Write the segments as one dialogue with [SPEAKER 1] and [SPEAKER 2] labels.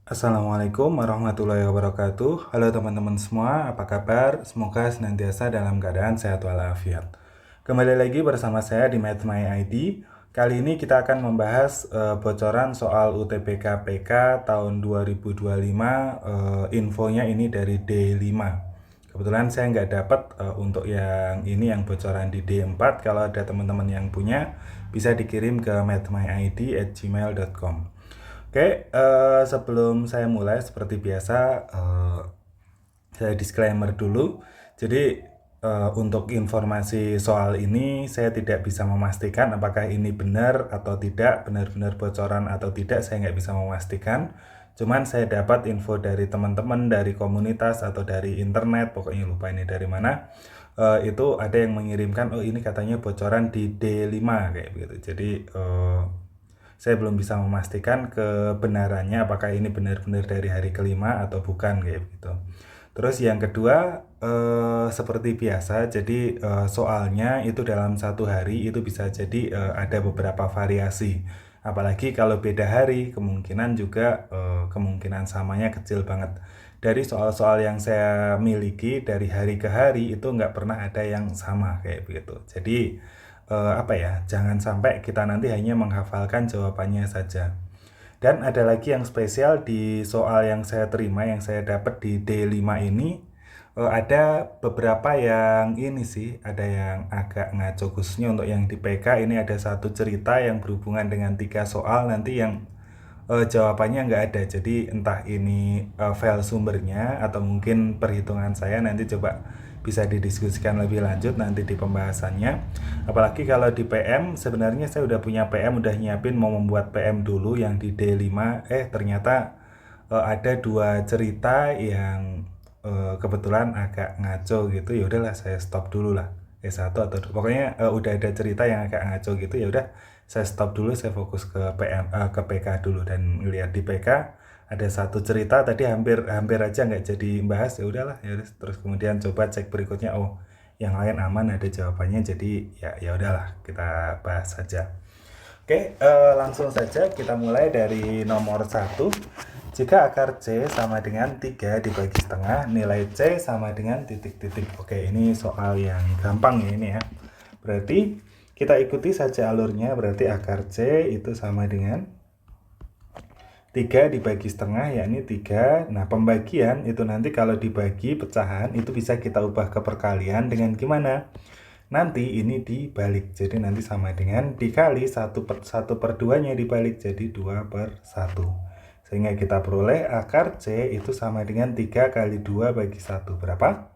[SPEAKER 1] Assalamualaikum warahmatullahi wabarakatuh. Halo teman-teman semua, apa kabar? Semoga senantiasa dalam keadaan sehat walafiat. Kembali lagi bersama saya di Math My ID. Kali ini kita akan membahas bocoran soal UTBK PK tahun 2025. Infonya ini dari D5. Kebetulan saya nggak dapat untuk yang ini, yang bocoran di D4. Kalau ada teman-teman yang punya, bisa dikirim ke mathmyid@gmail.com. Oke, sebelum saya mulai seperti biasa, saya disclaimer dulu. Jadi untuk informasi soal ini saya tidak bisa memastikan apakah ini benar atau tidak, benar-benar bocoran atau tidak, saya nggak bisa memastikan. Cuman saya dapat info dari teman-teman, dari komunitas atau dari internet, pokoknya lupa ini dari mana. Itu ada yang mengirimkan, oh ini katanya bocoran di D5 kayak begitu. Jadi saya belum bisa memastikan kebenarannya apakah ini benar-benar dari hari kelima atau bukan kayak gitu. Terus yang kedua, seperti biasa, jadi soalnya itu dalam satu hari itu bisa jadi ada beberapa variasi. Apalagi kalau beda hari, kemungkinan juga kemungkinan samanya kecil banget. Dari soal-soal yang saya miliki dari hari ke hari itu nggak pernah ada yang sama kayak begitu. Jadi apa ya, jangan sampai kita nanti hanya menghafalkan jawabannya saja. Dan ada lagi yang spesial di soal yang saya terima, yang saya dapat di D5 ini, ada beberapa yang ini sih, ada yang agak ngaco, khususnya untuk yang di PK ini ada satu cerita yang berhubungan dengan 3 soal nanti yang jawabannya nggak ada. Jadi entah ini file sumbernya atau mungkin perhitungan saya, nanti coba bisa didiskusikan lebih lanjut nanti di pembahasannya. Apalagi kalau di PM, sebenarnya saya udah punya PM, udah nyiapin mau membuat PM dulu yang di D5. Ternyata ada 2 cerita yang kebetulan agak ngaco gitu. Ya udahlah, saya stop dulu lah. Satu atau dua. Pokoknya udah ada cerita yang agak ngaco gitu, ya udah saya stop dulu, saya fokus ke PM, ke PK dulu. Dan lihat di PK ada satu cerita tadi hampir hampir aja nggak jadi bahas, ya udahlah, ya udah. Terus kemudian coba cek berikutnya, oh yang lain aman, ada jawabannya, jadi ya udahlah, kita bahas saja. Oke, langsung saja kita mulai dari nomor 1. Jika akar C sama dengan 3 dibagi setengah, nilai C sama dengan titik-titik. Oke, ini soal yang gampang ya ini ya. Berarti kita ikuti saja alurnya, berarti akar C itu sama dengan 3 dibagi setengah, yakni 3. Nah, pembagian itu nanti kalau dibagi pecahan itu bisa kita ubah ke perkalian dengan gimana? Nanti ini dibalik, jadi nanti sama dengan dikali 1/2-nya dibalik, jadi 2/1. Sehingga kita peroleh akar C itu sama dengan 3 kali 2 bagi 1. Berapa?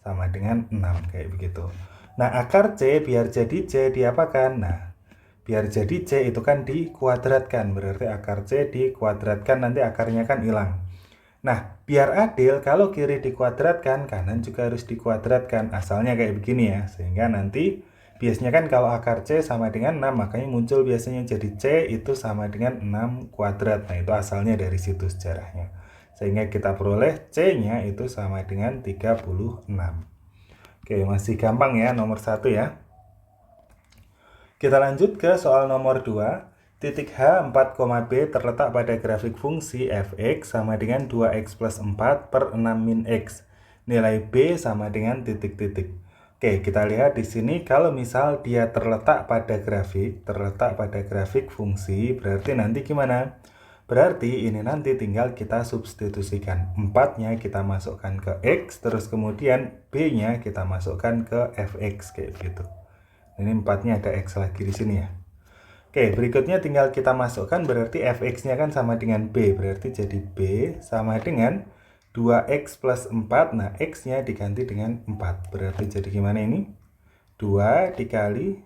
[SPEAKER 1] Sama dengan 6, kayak begitu. Nah, akar C biar jadi C diapakan? Nah, biar jadi C itu kan dikuadratkan, berarti akar C dikuadratkan, nanti akarnya kan hilang. Nah, biar adil, kalau kiri dikuadratkan, kanan juga harus dikuadratkan. Asalnya kayak begini ya, sehingga nanti biasanya kan kalau akar C sama dengan 6, makanya muncul biasanya jadi C itu sama dengan 6 kuadrat. Nah, itu asalnya dari situ sejarahnya. Sehingga kita peroleh C-nya itu sama dengan 36. Oke, masih gampang ya nomor 1 ya. Kita lanjut ke soal nomor 2. Titik H 4, B terletak pada grafik fungsi fx sama dengan 2x plus 4 per 6 min x. Nilai B sama dengan titik-titik. Oke, kita lihat di sini kalau misal dia terletak pada grafik fungsi, berarti nanti gimana? Berarti ini nanti tinggal kita substitusikan. 4-nya kita masukkan ke x, terus kemudian B-nya kita masukkan ke fx kayak gitu. Ini 4-nya ada X lagi di sini ya. Oke, berikutnya tinggal kita masukkan, berarti fx-nya kan sama dengan B. Berarti jadi B sama dengan 2x plus 4. Nah, x-nya diganti dengan 4. Berarti jadi gimana ini? 2 dikali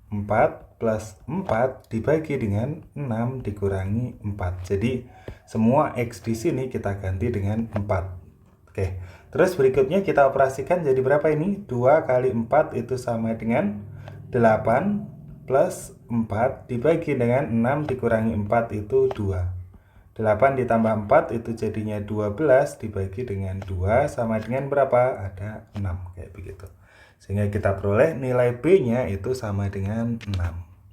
[SPEAKER 1] 4 plus 4 dibagi dengan 6 dikurangi 4. Jadi, semua x di sini kita ganti dengan 4. Oke, terus berikutnya kita operasikan jadi berapa ini? 2 kali 4 itu sama dengan 8 plus 4 dibagi dengan 6 dikurangi 4 itu 2. 8 ditambah 4 itu jadinya 12 dibagi dengan 2 sama dengan berapa? Ada 6, kayak begitu. Sehingga kita peroleh nilai B-nya itu sama dengan 6.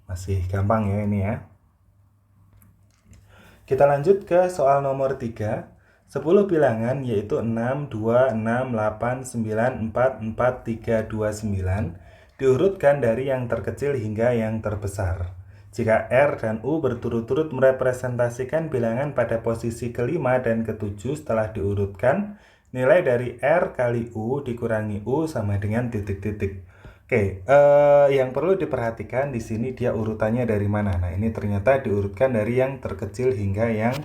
[SPEAKER 1] Masih gampang ya ini ya. Kita lanjut ke soal nomor 3. 10 bilangan yaitu 6, 2, 6, 8, 9, 4, 4, 3, 2, 9 diurutkan dari yang terkecil hingga yang terbesar. Jika R dan U berturut-turut merepresentasikan bilangan pada posisi kelima dan ketujuh setelah diurutkan, nilai dari R kali U dikurangi U sama dengan titik-titik. Oke, yang perlu diperhatikan di sini dia urutannya dari mana. Nah, ini ternyata diurutkan dari yang terkecil hingga yang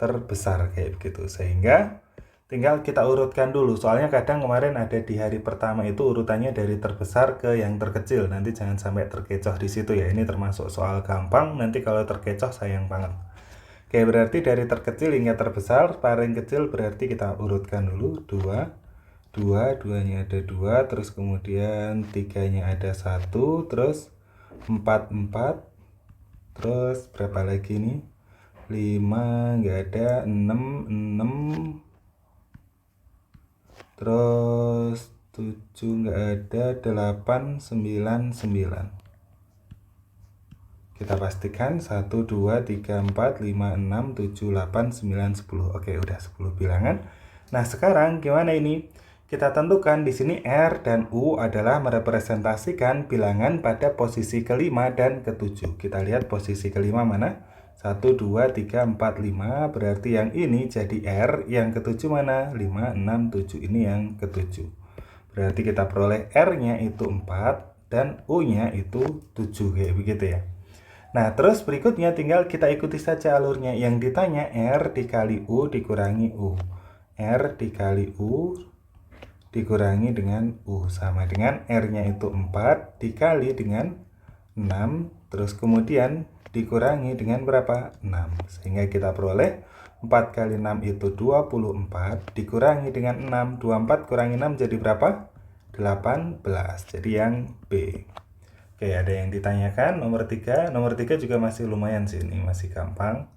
[SPEAKER 1] terbesar kayak begitu. Sehingga tinggal kita urutkan dulu. Soalnya kadang kemarin ada di hari pertama itu urutannya dari terbesar ke yang terkecil. Nanti jangan sampai terkecoh di situ ya. Ini termasuk soal gampang. Nanti kalau terkecoh sayang banget. Oke, berarti dari terkecil hingga terbesar, paling kecil berarti kita urutkan dulu 2, 2, 2-nya ada 2, terus kemudian 3-nya ada 1, terus 4, 4, terus berapa lagi nih? 5, nggak ada, 6, 6, terus 7 nggak ada, 8, 9, 9. Kita pastikan 1, 2, 3, 4, 5, 6, 7, 8, 9, 10. Oke, udah 10 bilangan. Nah, sekarang gimana ini? Kita tentukan di sini R dan U adalah merepresentasikan bilangan pada posisi kelima dan ketujuh. Kita lihat posisi kelima mana? 1, 2, 3, 4, 5. Berarti yang ini jadi R. Yang ketujuh mana? 5, 6, 7. Ini yang ketujuh. Berarti kita peroleh R-nya itu 4 dan U-nya itu 7. Kayak begitu ya. Nah, terus berikutnya tinggal kita ikuti saja alurnya. Yang ditanya R dikali U dikurangi U. R dikali U dikurangi dengan U sama dengan R-nya itu 4 dikali dengan 6, terus kemudian dikurangi dengan berapa? 6. Sehingga kita peroleh 4 kali 6 itu 24 dikurangi dengan 6. 24 kurangi 6 jadi berapa? 18. Jadi yang B. Oke, ada yang ditanyakan nomor 3. Nomor 3 juga masih lumayan sih, ini masih gampang.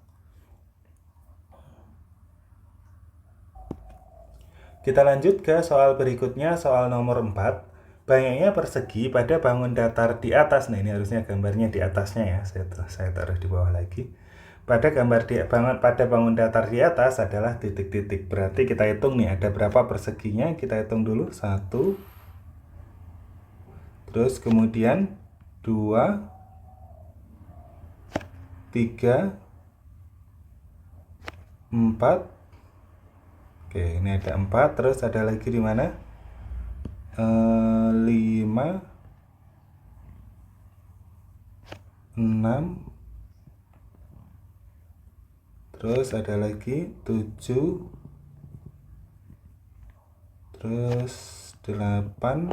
[SPEAKER 1] Kita lanjut ke soal berikutnya, soal nomor 4. Banyaknya persegi pada bangun datar di atas. Nah, ini harusnya gambarnya di atasnya ya. Saya taruh di bawah lagi. Pada bangun datar di atas adalah titik-titik. Berarti kita hitung nih ada berapa perseginya. Kita hitung dulu. 1. Terus kemudian 2, 3, 4. Oke, ini ada 4, terus ada lagi di mana? 5, 6, terus ada lagi 7, terus 8,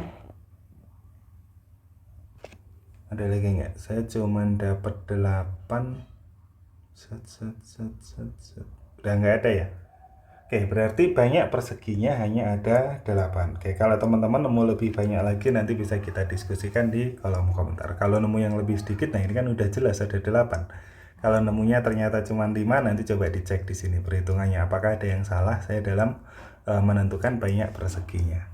[SPEAKER 1] ada lagi nggak? Saya cuman dapat 8, udah nggak ada ya? Oke, berarti banyak perseginya hanya ada 8. Oke, kalau teman-teman nemu lebih banyak lagi nanti bisa kita diskusikan di kolom komentar. Kalau nemu yang lebih sedikit, nah ini kan udah jelas ada 8. Kalau nemunya ternyata cuma 5, nanti coba dicek di sini perhitungannya. Apakah ada yang salah saya dalam menentukan banyak perseginya.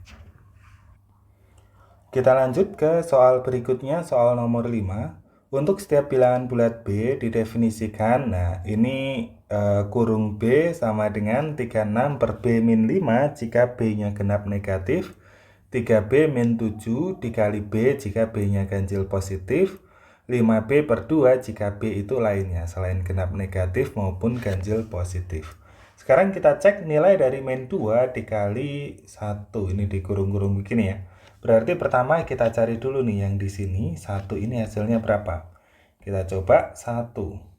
[SPEAKER 1] Kita lanjut ke soal berikutnya, soal nomor 5. Untuk setiap bilangan bulat B didefinisikan, nah ini kurung B sama dengan 36 per B min 5 jika B-nya genap negatif, 3B min 7 dikali B jika B-nya ganjil positif, 5B per 2 jika B itu lainnya selain genap negatif maupun ganjil positif. Sekarang kita cek nilai dari min 2 dikali 1, ini dikurung-kurung begini ya. Berarti pertama kita cari dulu nih yang di sini, 1 ini hasilnya berapa? Kita coba 1.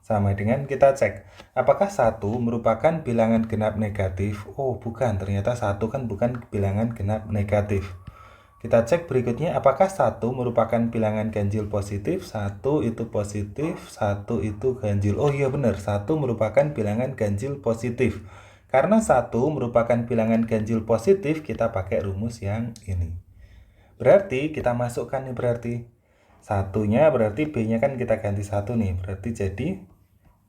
[SPEAKER 1] Sama dengan kita cek, apakah 1 merupakan bilangan genap negatif? Oh, bukan, ternyata 1 kan bukan bilangan genap negatif. Kita cek berikutnya, apakah 1 merupakan bilangan ganjil positif? 1 itu positif, 1 itu ganjil. Oh iya benar, 1 merupakan bilangan ganjil positif. Karena 1 merupakan bilangan ganjil positif, kita pakai rumus yang ini. Berarti kita masukkan nih berarti. Satunya berarti B-nya kan kita ganti 1 nih. Berarti jadi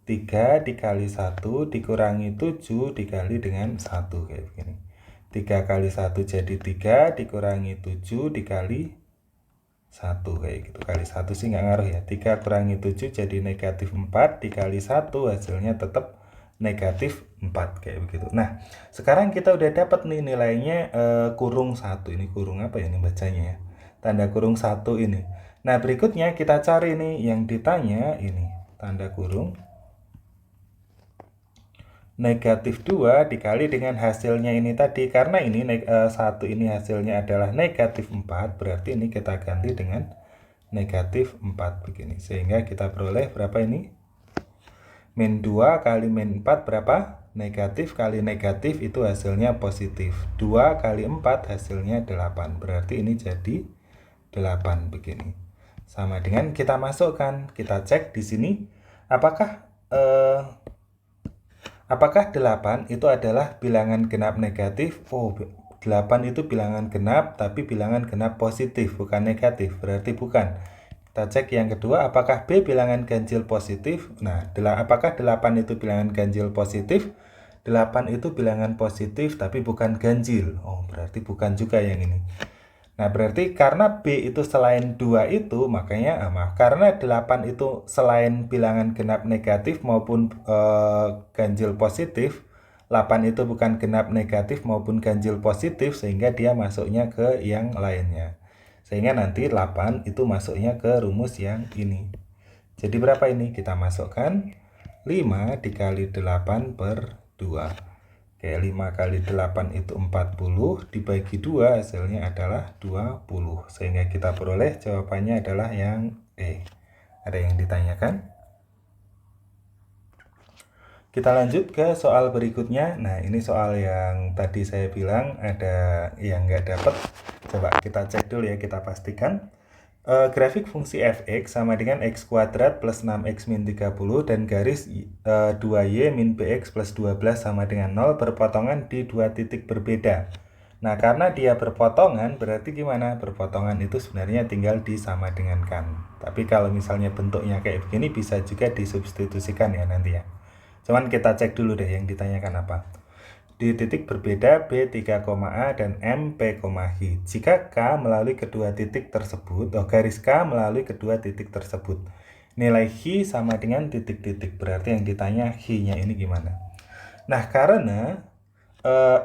[SPEAKER 1] 3 dikali 1 dikurangi 7 dikali dengan 1 kayak begini. 3 kali 1 jadi 3 dikurangi 7 dikali 1 kayak gitu. Kali 1 sih nggak ngaruh ya. 3 kurangi 7 jadi negatif 4, dikali 1 hasilnya tetap negatif 4 kayak begitu. Nah, sekarang kita udah dapat nih nilainya kurung 1. Ini kurung apa ya ini bacanya ya? Tanda kurung 1 ini. Nah, berikutnya kita cari nih yang ditanya ini. Tanda kurung negatif 2 dikali dengan hasilnya ini tadi. Karena ini 1 ini hasilnya adalah negatif 4, berarti ini kita ganti dengan negatif 4 begini. Sehingga kita peroleh berapa ini? Min 2 kali min 4 berapa? Negatif kali negatif itu hasilnya positif. 2 kali 4 hasilnya 8. Berarti ini jadi 8 begini. Sama dengan kita masukkan, kita cek di sini apakah 8 itu adalah bilangan genap negatif? Oh, 8 itu bilangan genap, tapi bilangan genap positif, bukan negatif. Berarti bukan. Kita cek yang kedua, apakah B bilangan ganjil positif? Nah, apakah 8 itu bilangan ganjil positif? 8 itu bilangan positif, tapi bukan ganjil. Oh, berarti bukan juga yang ini. Nah, berarti karena B itu selain 2 itu, makanya karena 8 itu selain bilangan genap negatif maupun ganjil positif, 8 itu bukan genap negatif maupun ganjil positif, sehingga dia masuknya ke yang lainnya. Sehingga nanti 8 itu masuknya ke rumus yang ini. Jadi berapa ini? Kita masukkan 5 dikali 8 per 2. Oke, 5 kali 8 itu 40, dibagi 2 hasilnya adalah 20. Sehingga kita peroleh jawabannya adalah yang E. Ada yang ditanyakan? Kita lanjut ke soal berikutnya. Nah, ini soal yang tadi saya bilang ada yang nggak dapat. Coba kita cek dulu ya, kita pastikan. Grafik fungsi fx sama dengan x kuadrat plus 6x min 30 dan garis 2y min bx plus 12 sama dengan 0 berpotongan di dua titik berbeda. Nah, karena dia berpotongan, berarti gimana? Berpotongan itu sebenarnya tinggal disama dengankan. Tapi kalau misalnya bentuknya kayak begini, bisa juga disubstitusikan ya nanti ya. Cuman kita cek dulu deh yang ditanyakan apa. Di titik berbeda B 3,A dan M P, H. Jika K melalui kedua titik tersebut, garis K melalui kedua titik tersebut, nilai H sama dengan titik-titik. Berarti yang ditanya H-nya ini gimana? Nah, karena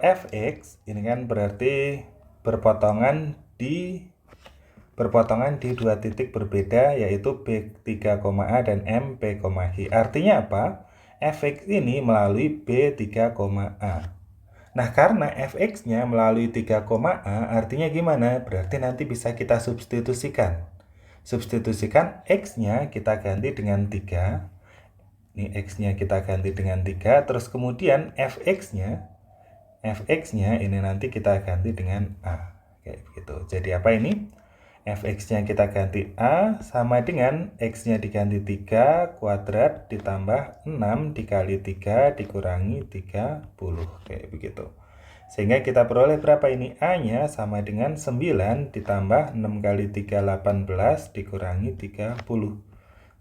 [SPEAKER 1] Fx ini kan berarti berpotongan di dua titik berbeda, yaitu B 3,A dan M P, H. Artinya apa? Fx ini melalui B 3,A. Nah, karena fx-nya melalui 3,A, artinya gimana? Berarti nanti bisa kita substitusikan. Substitusikan x-nya kita ganti dengan 3. Ini x-nya kita ganti dengan 3. Terus kemudian fx-nya ini nanti kita ganti dengan A. Kayak begitu. Jadi apa ini? Fx-nya kita ganti A sama dengan x-nya diganti 3 kuadrat ditambah 6 dikali 3 dikurangi 30. Kayak begitu. Sehingga kita peroleh berapa ini? A-nya sama dengan 9 ditambah 6 kali 3, 18 dikurangi 30.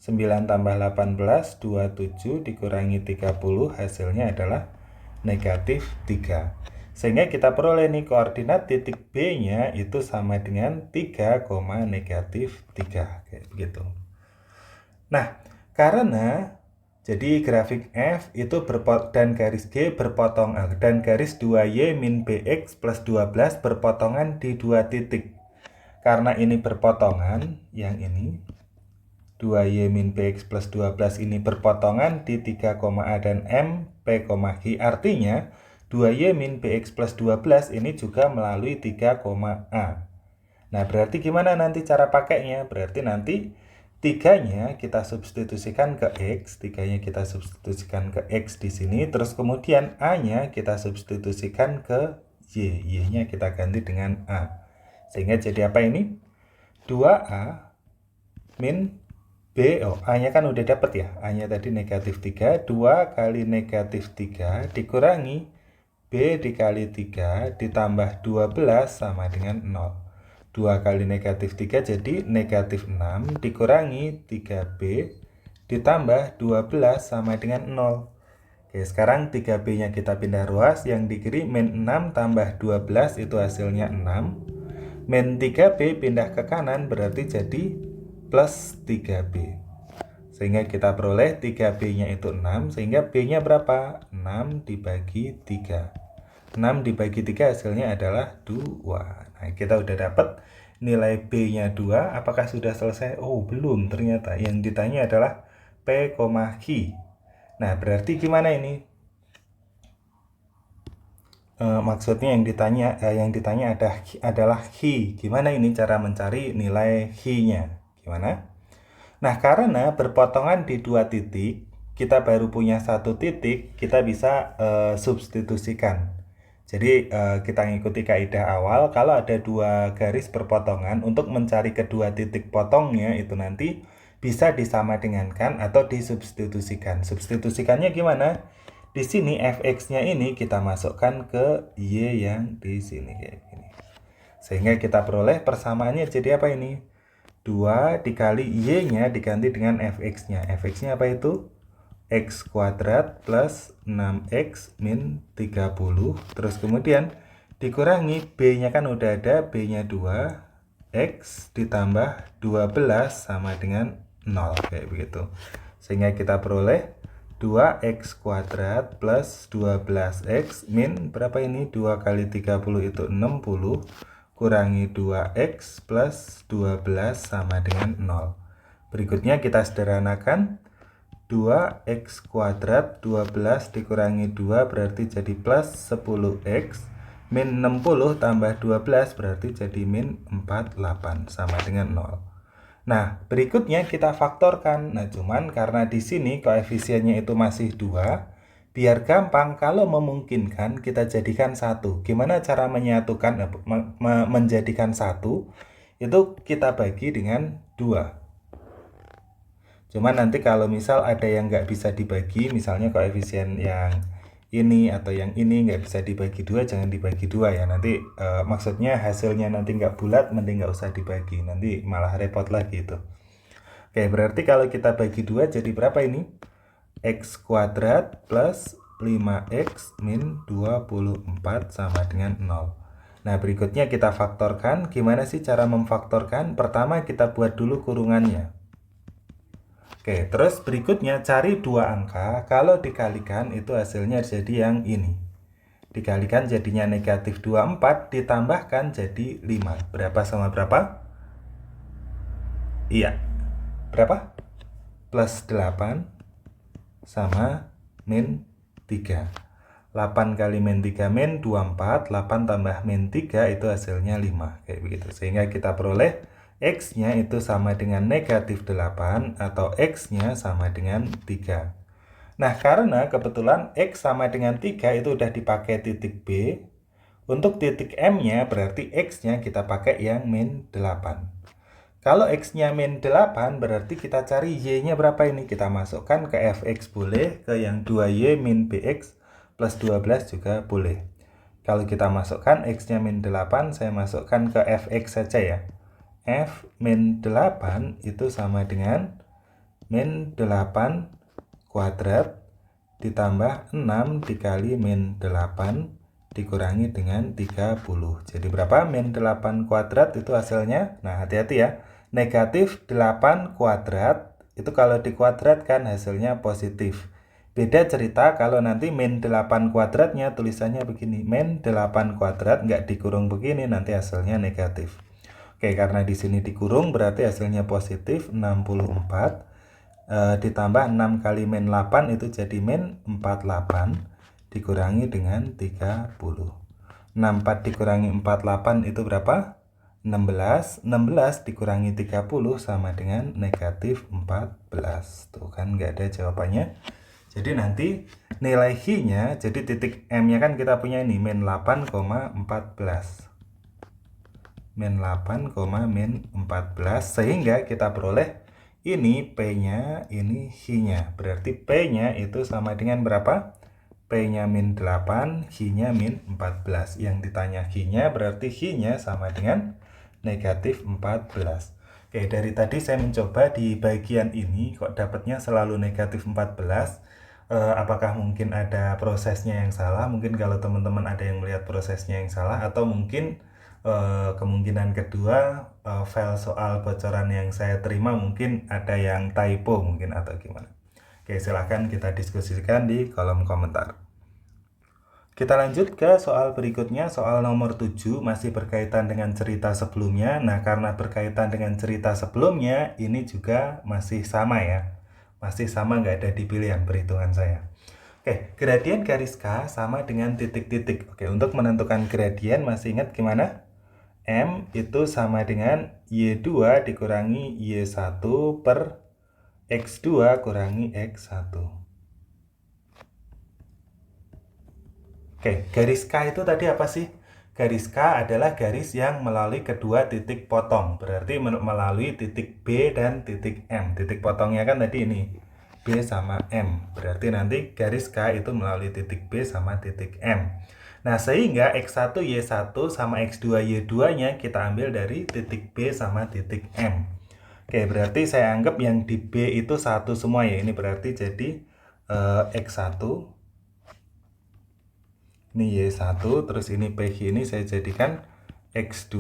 [SPEAKER 1] 9 tambah 18, 27 dikurangi 30, hasilnya adalah negatif 3. Sehingga kita peroleh nih koordinat titik B-nya itu sama dengan 3, negatif 3. Kayak begitu. Nah, karena jadi grafik F itu dan garis G berpotong dan garis 2Y min BX plus 12 berpotongan di dua titik. Karena ini berpotongan, yang ini 2Y min BX plus 12 ini berpotongan di 3,A dan M, P, H. Artinya 2Y min BX plus 12 ini juga melalui 3,A. Nah, berarti gimana nanti cara pakainya? Berarti nanti 3-nya kita substitusikan ke X, 3-nya kita substitusikan ke X di sini, terus kemudian A-nya kita substitusikan ke Y, Y-nya kita ganti dengan A. Sehingga jadi apa ini? 2A min B, A-nya kan udah dapat ya, A-nya tadi negatif 3, 2 kali negatif 3 dikurangi B dikali 3 ditambah 12 sama dengan 0. 2 kali negatif 3 jadi negatif 6 dikurangi 3B ditambah 12 sama dengan 0. Oke, sekarang 3B-nya kita pindah ruas, yang di kiri min 6 tambah 12 itu hasilnya 6. min 3B pindah ke kanan berarti jadi plus 3B. Sehingga kita peroleh 3B-nya itu 6, sehingga B-nya berapa? 6 dibagi 3. 6 dibagi 3 hasilnya adalah 2. Nah, kita udah dapat nilai B-nya 2. Apakah sudah selesai? Oh, belum ternyata. Yang ditanya adalah P, Q. Nah, berarti gimana ini? Maksudnya yang ditanya adalah Q. Gimana ini cara mencari nilai Q-nya? Gimana? Nah, karena berpotongan di 2 titik, kita baru punya 1 titik, kita bisa substitusikan. Jadi kita ngikuti kaidah awal, kalau ada 2 garis berpotongan, untuk mencari kedua titik potongnya itu nanti bisa disamadengankan atau disubstitusikan. Substitusikannya gimana? Di sini fx-nya ini kita masukkan ke y yang di sini kayak gini. Sehingga kita peroleh persamaannya jadi apa ini? 2 dikali y-nya diganti dengan fx-nya. Fx-nya apa itu? X kuadrat plus 6x min 30. Terus kemudian dikurangi b-nya kan udah ada, b-nya 2. X ditambah 12 sama dengan 0. Kayak begitu. Sehingga kita peroleh 2x kuadrat plus 12x min berapa ini? 2 kali 30 itu 60. Kurangi 2x plus 12 sama dengan 0. Berikutnya kita sederhanakan. 2x kuadrat 12 dikurangi 2 berarti jadi plus 10x. Min 60 tambah 12 berarti jadi min 48 sama dengan 0. Nah, berikutnya kita faktorkan. Nah, cuman karena di sini koefisiennya itu masih 2, biar gampang, kalau memungkinkan kita jadikan 1. Gimana cara menyatukan, menjadikan 1? Itu kita bagi dengan 2. Cuman nanti kalau misal ada yang nggak bisa dibagi, misalnya koefisien yang ini atau yang ini nggak bisa dibagi 2, jangan dibagi 2 ya. Nanti maksudnya hasilnya nanti nggak bulat, mending nggak usah dibagi. Nanti malah repot lagi itu. Oke, berarti kalau kita bagi 2 jadi berapa ini? X kuadrat plus 5x min 24 sama dengan 0. Nah, berikutnya kita faktorkan. Gimana sih cara memfaktorkan? Pertama kita buat dulu kurungannya. Oke, terus berikutnya cari 2 angka. Kalau dikalikan itu hasilnya jadi yang ini. Dikalikan jadinya negatif 24, ditambahkan jadi 5. Berapa sama berapa? Iya. Berapa? Plus 8 sama min 3. 8 kali min 3 min 24, 8 tambah min 3 itu hasilnya 5. Kayak begitu. Sehingga kita peroleh X-nya itu sama dengan negatif 8 atau X-nya sama dengan 3. Nah, karena kebetulan X sama dengan 3 itu udah dipakai titik B. Untuk titik M-nya berarti X-nya kita pakai yang min 8. Kalau X-nya min 8 berarti kita cari Y-nya berapa ini? Kita masukkan ke Fx boleh, ke yang 2Y min Bx plus 12 juga boleh. Kalau kita masukkan X-nya min 8, saya masukkan ke Fx saja ya. F min 8 itu sama dengan min 8 kuadrat ditambah 6 dikali min 8 dikurangi dengan 30. Jadi berapa? Min 8 kuadrat itu hasilnya. Nah, hati-hati ya. Negatif 8 kuadrat itu kalau dikuadratkan hasilnya positif. Beda cerita kalau nanti min 8 kuadratnya tulisannya begini. Min 8 kuadrat nggak dikurung begini, nanti hasilnya negatif. Oke, karena di sini dikurung berarti hasilnya positif 64. Ditambah 6 kali min 8 itu jadi min 48 dikurangi dengan 30. 64 dikurangi 48 itu berapa? 16. 16 dikurangi 30 sama dengan negatif 14. Tuh kan nggak ada jawabannya. Jadi nanti nilai Q-nya, jadi titik M-nya kan kita punya ini min 8,14. Min 8, min 14, sehingga kita peroleh ini P-nya, ini Q-nya. Berarti P-nya itu sama dengan berapa? P-nya min 8, Q-nya min 14. Yang ditanya Q-nya berarti Q-nya sama dengan negatif 14. Oke, dari tadi saya mencoba di bagian ini kok dapatnya selalu negatif 14. Apakah mungkin ada prosesnya yang salah? Mungkin kalau teman-teman ada yang melihat prosesnya yang salah, atau mungkin Kemungkinan kedua, file soal bocoran yang saya terima mungkin ada yang typo mungkin atau gimana. Oke, silahkan kita diskusikan di kolom komentar. Kita lanjut ke soal berikutnya, soal nomor 7, masih berkaitan dengan cerita sebelumnya. Nah, karena berkaitan dengan cerita sebelumnya, ini juga masih sama ya. Masih sama, nggak ada di pilihan perhitungan saya. Oke, gradien garis K sama dengan titik-titik. Oke, untuk menentukan gradien masih ingat gimana? M itu sama dengan Y2 dikurangi Y1 per X2 kurangi X1. Oke, garis K itu tadi apa sih? Garis K adalah garis yang melalui kedua titik potong. Berarti melalui titik B dan titik M. Titik potongnya kan tadi ini. B sama M. Berarti nanti garis K itu melalui titik B sama titik M. Nah, sehingga X1 Y1 sama X2 Y2-nya kita ambil dari titik B sama titik M. Oke, berarti saya anggap yang di B itu satu semua ya. Ini berarti jadi X1. Ini Y1, terus ini PG ini saya jadikan X2,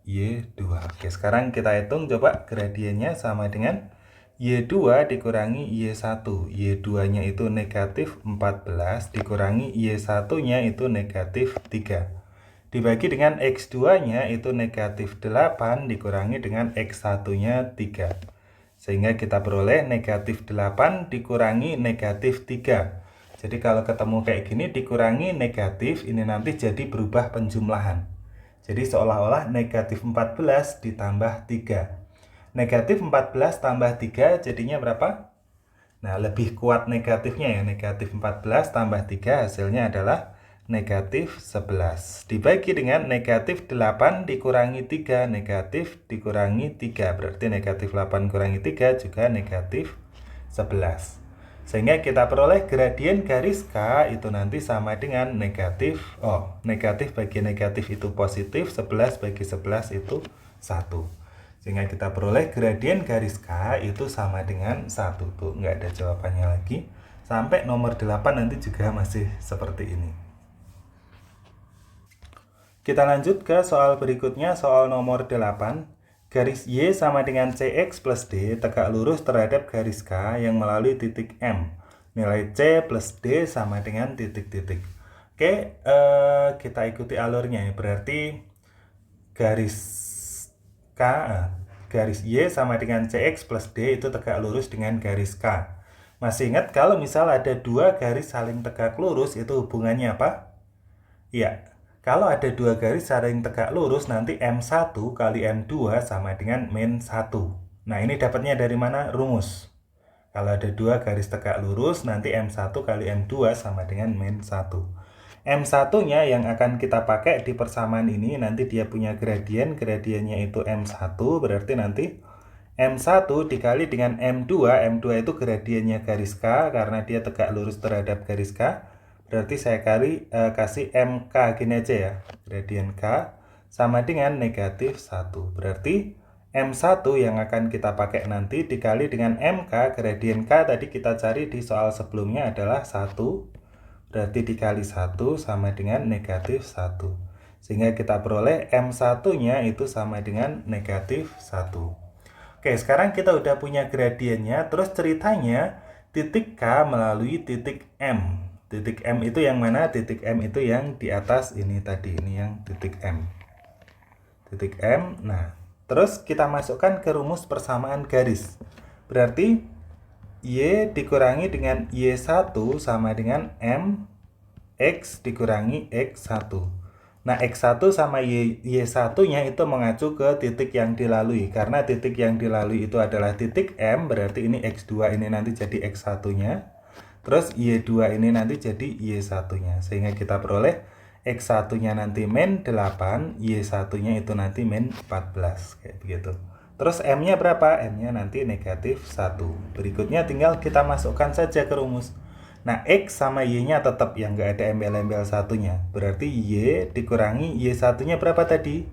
[SPEAKER 1] Y2. Oke, sekarang kita hitung coba gradiennya sama dengan Y2 dikurangi Y1. Y2-nya itu negatif 14, dikurangi Y1-nya itu negatif 3. Dibagi dengan X2-nya itu negatif 8, dikurangi dengan X1-nya 3. Sehingga kita peroleh negatif 8 dikurangi negatif 3. Jadi kalau ketemu kayak gini dikurangi negatif, ini nanti jadi berubah penjumlahan. Jadi seolah-olah negatif 14 ditambah 3. Negatif 14 tambah 3 jadinya berapa? Nah, lebih kuat negatifnya ya. Negatif 14 tambah 3 hasilnya adalah negatif 11. Dibagi dengan negatif 8 dikurangi 3. Negatif dikurangi 3. Berarti negatif 8 kurangi 3 juga negatif 11. Sehingga kita peroleh gradien garis K itu nanti sama dengan negatif, negatif bagi negatif itu positif, 11 bagi 11 itu 1. Sehingga kita peroleh gradien garis K itu sama dengan 1. Tuh, nggak ada jawabannya lagi. Sampai nomor 8 nanti juga masih seperti ini. Kita lanjut ke soal berikutnya, soal nomor 8. Garis Y sama dengan CX plus D tegak lurus terhadap garis K yang melalui titik M. Nilai C plus D sama dengan titik-titik. Oke, kita ikuti alurnya ya. Berarti garis K, garis Y sama dengan CX plus D itu tegak lurus dengan garis K. Masih ingat kalau misal ada dua garis saling tegak lurus itu hubungannya apa? Iya. Kalau ada dua garis saling tegak lurus, nanti M1 kali M2 sama dengan min 1. Nah, ini dapatnya dari mana? Rumus. Kalau ada dua garis tegak lurus, nanti M1 kali M2 sama dengan min 1. M1-nya yang akan kita pakai di persamaan ini, nanti dia punya gradien. Gradiennya itu M1, berarti nanti M1 dikali dengan M2. M2 itu gradiennya garis K, karena dia tegak lurus terhadap garis K. Berarti saya kasih MK gini aja ya. Gradien K sama dengan negatif 1. Berarti M1 yang akan kita pakai nanti dikali dengan MK. Gradien K tadi kita cari di soal sebelumnya adalah 1. Berarti dikali 1 sama dengan negatif 1. Sehingga kita peroleh M1-nya itu sama dengan negatif 1. Oke, sekarang kita udah punya gradiennya. Terus ceritanya titik K melalui titik M. Titik M itu yang mana? Titik M itu yang di atas ini tadi. Ini yang titik M. Titik M. Nah, terus kita masukkan ke rumus persamaan garis. Berarti Y dikurangi dengan Y1 sama dengan M X dikurangi X1. Nah, X1 sama Y1-nya itu mengacu ke titik yang dilalui. Karena titik yang dilalui itu adalah titik M, berarti ini X2 ini nanti jadi X1-nya. Terus Y2 ini nanti jadi Y1-nya. Sehingga kita peroleh X1-nya nanti min 8, Y1-nya itu nanti min 14. Kayak begitu. Terus M-nya berapa? M-nya nanti negatif 1. Berikutnya tinggal kita masukkan saja ke rumus. Nah, X sama Y-nya tetap yang nggak ada embel-embel satunya. Berarti Y dikurangi Y1-nya berapa tadi?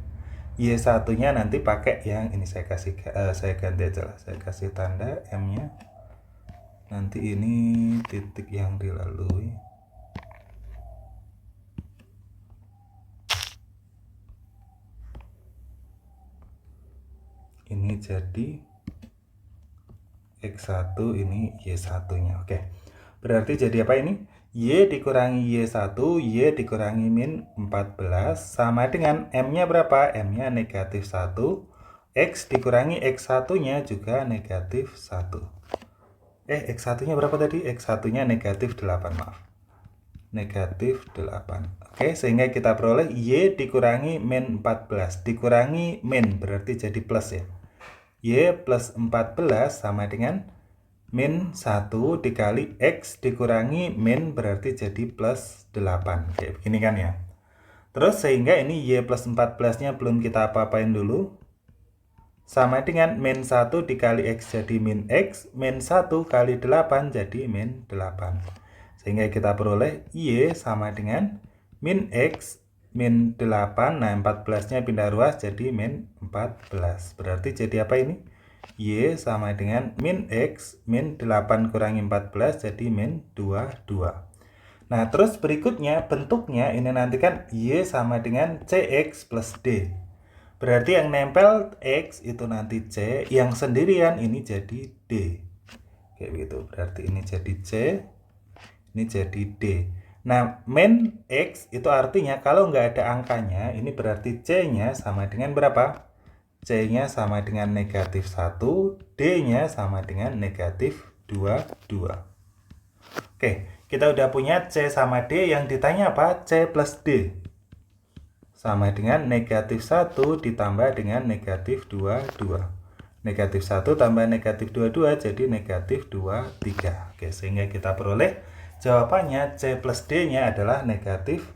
[SPEAKER 1] Y1-nya nanti pakai yang ini saya ganti aja lah. Saya kasih tanda M-nya. Nanti ini titik yang dilalui. jadi X1, ini Y1-nya. Oke. Berarti jadi apa ini? Y dikurangi Y1, Y dikurangi min 14, sama dengan M-nya berapa? M-nya negatif 1. X dikurangi X1-nya juga negatif 1. X1-nya berapa tadi? X1-nya negatif 8, maaf. Negatif 8. Oke, sehingga kita peroleh Y dikurangi min 14. Dikurangi min, berarti jadi plus ya. Y plus 14 sama dengan min 1 dikali X dikurangi min, berarti jadi plus 8. Kayak begini kan ya. Terus sehingga ini Y plus 14-nya belum kita apa-apain dulu. Sama dengan min 1 dikali X jadi min X. Min 1 kali 8 jadi min 8. Sehingga kita peroleh Y sama dengan min X min 8, nah 14-nya pindah ruas jadi min 14. Berarti jadi apa ini? Y sama dengan min X min 8 kurangi 14 jadi min 22. Nah, terus berikutnya bentuknya ini nanti kan Y sama dengan CX plus D. Berarti yang nempel X itu nanti C, yang sendirian ini jadi D. Kayak gitu. Berarti ini jadi C, ini jadi D. Nah, min X itu artinya kalau nggak ada angkanya, ini berarti C-nya sama dengan berapa? C-nya sama dengan negatif 1, D-nya sama dengan negatif 22. Oke, kita udah punya C sama D, yang ditanya apa? C plus D. Sama dengan negatif 1 ditambah dengan negatif 22. Negatif 1 tambah negatif 22 jadi negatif 23. Oke, sehingga kita peroleh jawabannya C plus D-nya adalah negatif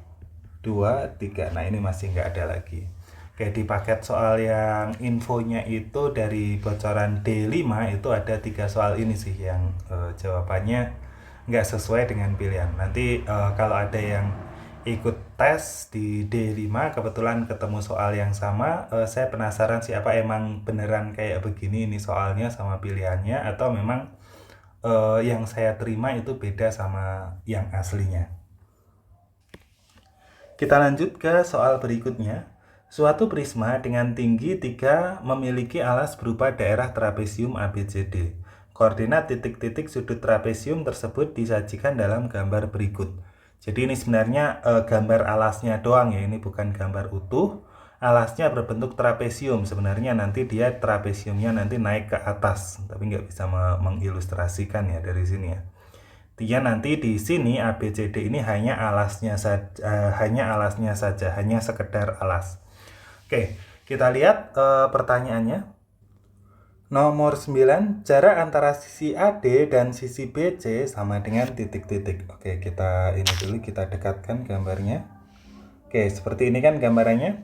[SPEAKER 1] 23. Nah, ini masih nggak ada lagi. Oke, di paket soal yang infonya itu dari bocoran D5 itu ada 3 soal ini sih yang jawabannya nggak sesuai dengan pilihan. Nanti kalau ada yang ikut tes di D5 kebetulan ketemu soal yang sama, saya penasaran sih apa emang beneran kayak begini ini soalnya sama pilihannya, atau memang yang saya terima itu beda sama yang aslinya. Kita lanjut ke soal berikutnya. Suatu prisma dengan tinggi 3 memiliki alas berupa daerah trapesium ABCD. Koordinat titik-titik sudut trapesium tersebut disajikan dalam gambar berikut. Jadi ini sebenarnya gambar alasnya doang ya, ini bukan gambar utuh. Alasnya berbentuk trapesium, sebenarnya nanti dia trapesiumnya nanti naik ke atas, tapi nggak bisa mengilustrasikan ya dari sini ya. Dia nanti di sini ABCD ini hanya alasnya saja, hanya sekedar alas. Oke, kita lihat pertanyaannya. Nomor 9, jarak antara sisi AD dan sisi BC sama dengan titik-titik. Oke, kita ini dulu, kita dekatkan gambarnya. Oke, seperti ini kan gambarannya.